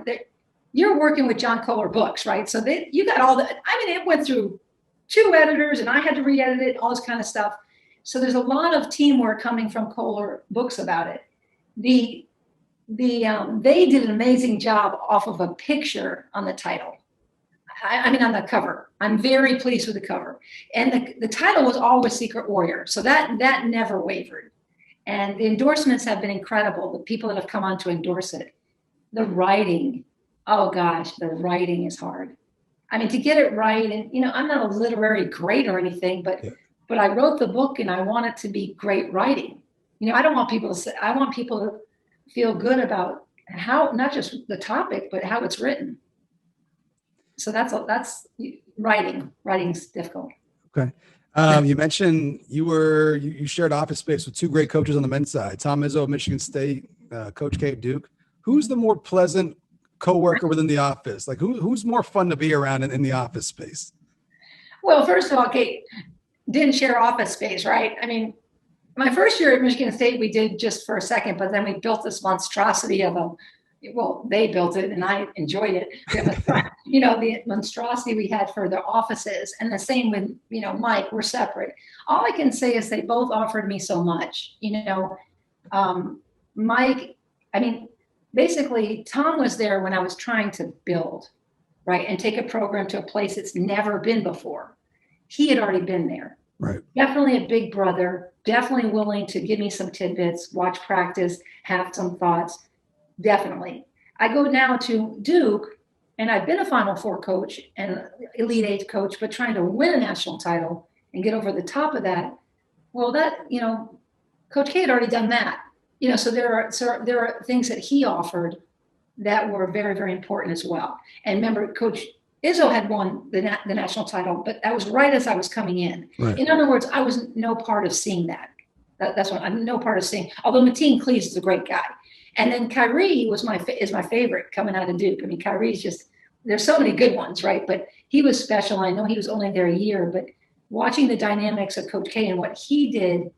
You're working with John Kohler Books, right? So you got all the. I mean, it went through 2 editors, and I had to re-edit it, all this kind of stuff. So there's a lot of teamwork coming from Kohler Books about it. They did an amazing job off of a picture on the title. I mean, on the cover. I'm very pleased with the cover. And the title was always Secret Warrior. So that never wavered. And the endorsements have been incredible. The people that have come on to endorse it. The writing, oh gosh, the writing is hard. I mean, to get it right, and I'm not a literary great or anything, but I wrote the book, and I want it to be great writing. I don't want people to say, I want people to feel good about how, not just the topic, but how it's written. So that's writing. Writing's difficult. Okay. You mentioned you shared office space with 2 great coaches on the men's side, Tom Izzo of Michigan State, Coach K of Duke. Who's the more pleasant coworker within the office? Like who's more fun to be around in the office space? Well, first of all, Kate didn't share office space, right? I mean, my first year at Michigan State, we did just for a second, but then we built this monstrosity of they built it and I enjoyed it. The monstrosity we had for the offices, and the same with, Mike, we're separate. All I can say is they both offered me so much, Mike, I mean, basically Tom was there when I was trying to build, right, and take a program to a place it's never been before. He had already been there. Right. Definitely a big brother, definitely willing to give me some tidbits, watch practice, have some thoughts. Definitely. I go now to Duke, and I've been a Final Four coach and Elite Eight coach, but trying to win a national title and get over the top of that. Well, Coach K had already done that. So there are things that he offered that were very, very important as well. And remember, Coach Izzo had won the national title, but that was right as I was coming in. Right. In other words, I was no part of seeing that. That's what I'm no part of seeing. Although Mateen Cleaves is a great guy. And then Kyrie is my favorite coming out of Duke. I mean, Kyrie's there's so many good ones, right? But he was special. I know he was only there a year, but watching the dynamics of Coach K and what he did,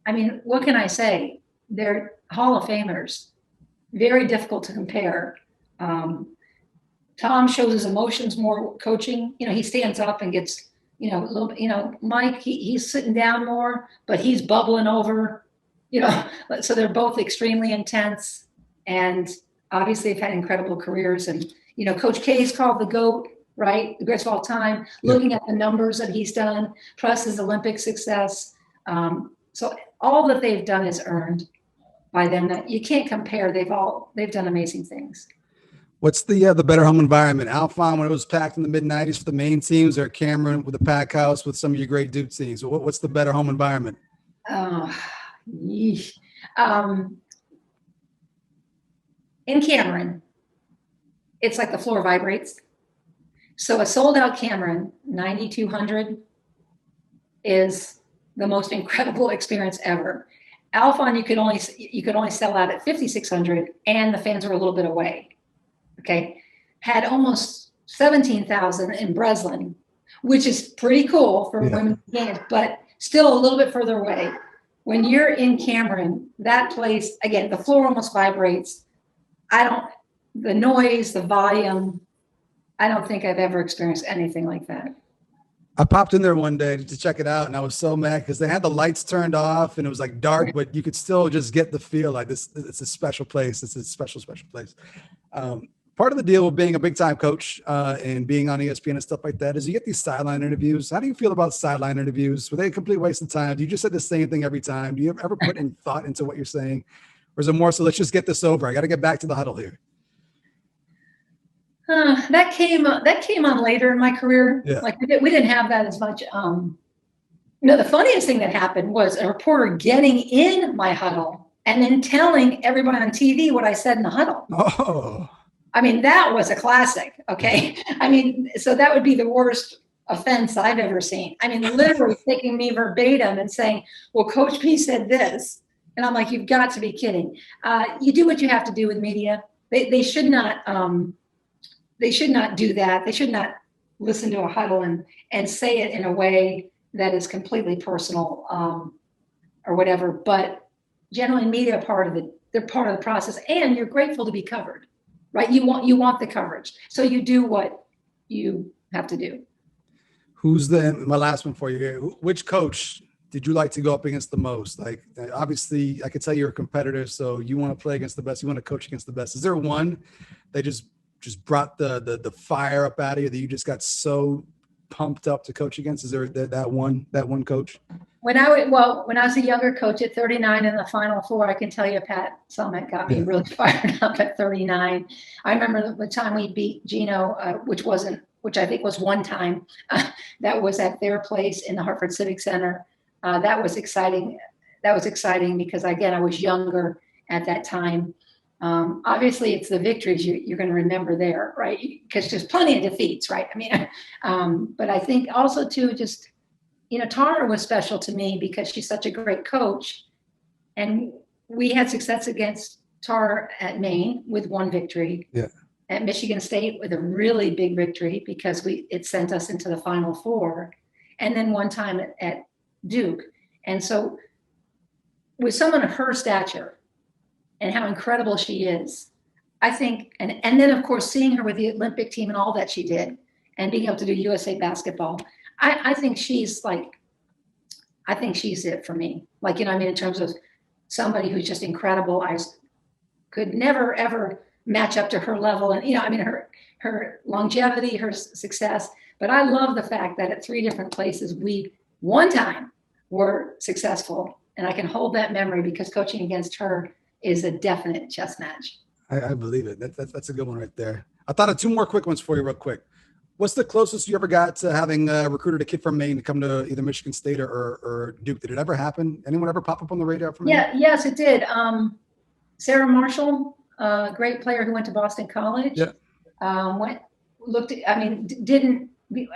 I mean, what can I say? They're Hall of Famers. Very difficult to compare. Tom shows his emotions more coaching. He stands up and gets, Mike, he's sitting down more, but he's bubbling over. So they're both extremely intense, and obviously have had incredible careers. And, Coach K is called the GOAT, right? The greatest of all time, looking at the numbers that he's done, plus his Olympic success. So all that they've done is earned by them. That you can't compare. They've done amazing things. What's the better home environment? Alphon, when it was packed in the mid-'90s for the Maine teams, or Cameron with the pack house with some of your great Duke teams? What's the better home environment? In Cameron, it's like the floor vibrates. So a sold out Cameron, 9,200, is the most incredible experience ever. Alphon, you could only sell out at 5,600, and the fans were a little bit away. Okay, had almost 17,000 in Breslin, which is pretty cool for women's games, but still a little bit further away. When you're in Cameron, that place, again, the floor almost vibrates. The noise, the volume, I don't think I've ever experienced anything like that. I popped in there one day to check it out, and I was so mad because they had the lights turned off and it was like dark, but you could still just get the feel like this. It's a special place. It's a special, special place. Part of the deal with being a big time coach and being on ESPN and stuff like that is you get these sideline interviews. How do you feel about sideline interviews? Were they a complete waste of time? Do you just say the same thing every time? Do you ever put any thought into what you're saying? Or is it more so, let's just get this over? I got to get back to the huddle here. That came on later in my career. Yeah. Like we didn't have that as much. The funniest thing that happened was a reporter getting in my huddle and then telling everyone on TV what I said in the huddle. Oh. I mean, that was a classic. Okay. I mean, so that would be the worst offense I've ever seen. I mean, literally taking me verbatim and saying, well, Coach P said this. And I'm like, you've got to be kidding. You do what you have to do with media. They should not do that. They should not listen to a huddle and say it in a way that is completely personal or whatever. But generally, media they're part of the process, and you're grateful to be covered, right? You want the coverage, so you do what you have to do. My last one for you here? Which coach did you like to go up against the most? Like, obviously, I could tell you're a competitor, so you want to play against the best. You want to coach against the best. Is there one that just brought the fire up out of you that you just got so pumped up to coach against? Is there that one coach? When I was a younger coach at 39 in the Final Four, I can tell you Pat Summit got me really fired up at 39. I remember the time we beat Gino, which I think was one time, that was at their place in the Hartford Civic Center. That was exciting. That was exciting because, again, I was younger at that time. Obviously, it's the victories you're going to remember there, right? Because there's plenty of defeats, right? I mean, but I think also too, just, Tara was special to me because she's such a great coach, and we had success against Tara at Maine with one victory. Yeah. At Michigan State with a really big victory because it sent us into the Final Four, and then one time at Duke. And so, with someone of her stature and how incredible she is, I think, and then of course seeing her with the Olympic team and all that she did, and being able to do USA basketball, I think she's it for me. Like, in terms of somebody who's just incredible. I could never ever match up to her level, and her longevity, her success. But I love the fact that at 3 different places we one time were successful, and I can hold that memory because coaching against her is a definite chess match. I believe it. That's a good one right there. I thought of 2 more quick ones for you real quick. What's the closest you ever got to having recruited a kid from Maine to come to either Michigan State or Duke? Did it ever happen? Anyone ever pop up on the radar from Maine? Yes, it did. Sarah Marshall, a great player who went to Boston College. Yeah.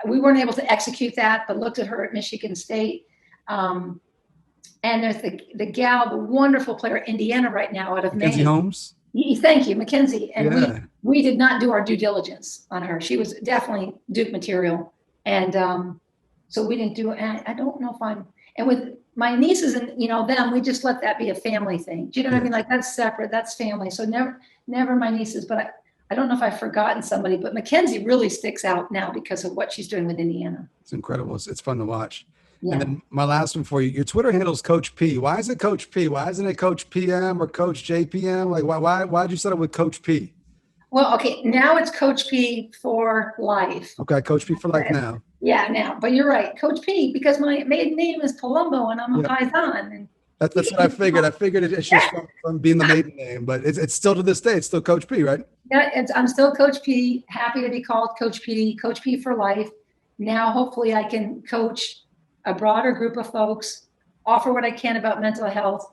We weren't able to execute that, but looked at her at Michigan State. And there's the wonderful player at Indiana right now out of Maine. Mackenzie Holmes. Thank you, Mackenzie. And we did not do our due diligence on her. She was definitely Duke material. And so we didn't do it. I don't know if and with my nieces and, them, we just let that be a family thing. Do you know what I mean? Like, that's separate, that's family. So never my nieces, but I don't know if I've forgotten somebody, but Mackenzie really sticks out now because of what she's doing with Indiana. It's incredible. It's fun to watch. Yeah. And then my last one for you, your Twitter handle is Coach P. Why is it Coach P? Why isn't it Coach PM or Coach JPM? Like, why'd you set it with Coach P? Well, okay, now it's Coach P for life. Okay, Coach P for life now. Yeah, now, but you're right, Coach P, because my maiden name is Palumbo and I'm a Python. And that's what I figured. I figured it's just from being the maiden name, but it's still to this day, it's still Coach P, right? Yeah, I'm still Coach P. Happy to be called Coach P for life. Now, hopefully, I can coach a broader group of folks, offer what I can about mental health.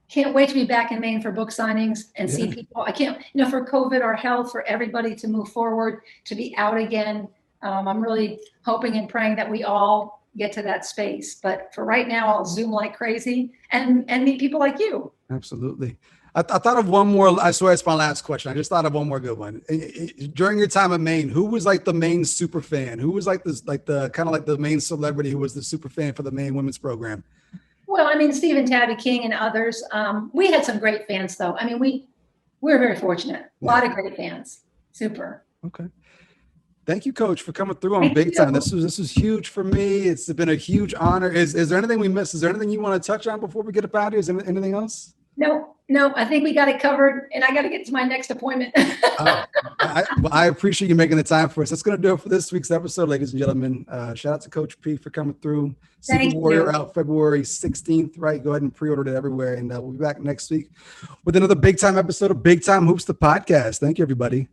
Can't wait to be back in Maine for book signings and see people. I can't, for COVID, our health, for everybody to move forward, to be out again. I'm really hoping and praying that we all get to that space. But for right now, I'll Zoom like crazy and meet people like you. Absolutely. I thought of one more. I swear it's my last question. I just thought of one more good one. During your time in Maine, who was like the Maine super fan? Who was like this, like the kind of like the Maine celebrity who was the super fan for the Maine women's program? Well, I mean, Stephen Tabby King and others. We had some great fans, though. I mean, we were very fortunate. A lot of great fans. Super. Okay. Thank you, Coach, for coming through on Big Time. This was huge for me. It's been a huge honor. Is there anything we missed? Is there anything you want to touch on before we get up out of here? Is there anything else? No, I think we got it covered, and I got to get to my next appointment. I appreciate you making the time for us. That's going to do it for this week's episode, ladies and gentlemen. Shout out to Coach P for coming through. Super Warrior out February 16th, right? Go ahead and pre-order it everywhere, and we'll be back next week with another Big Time episode of Big Time Hoops, the podcast. Thank you, everybody.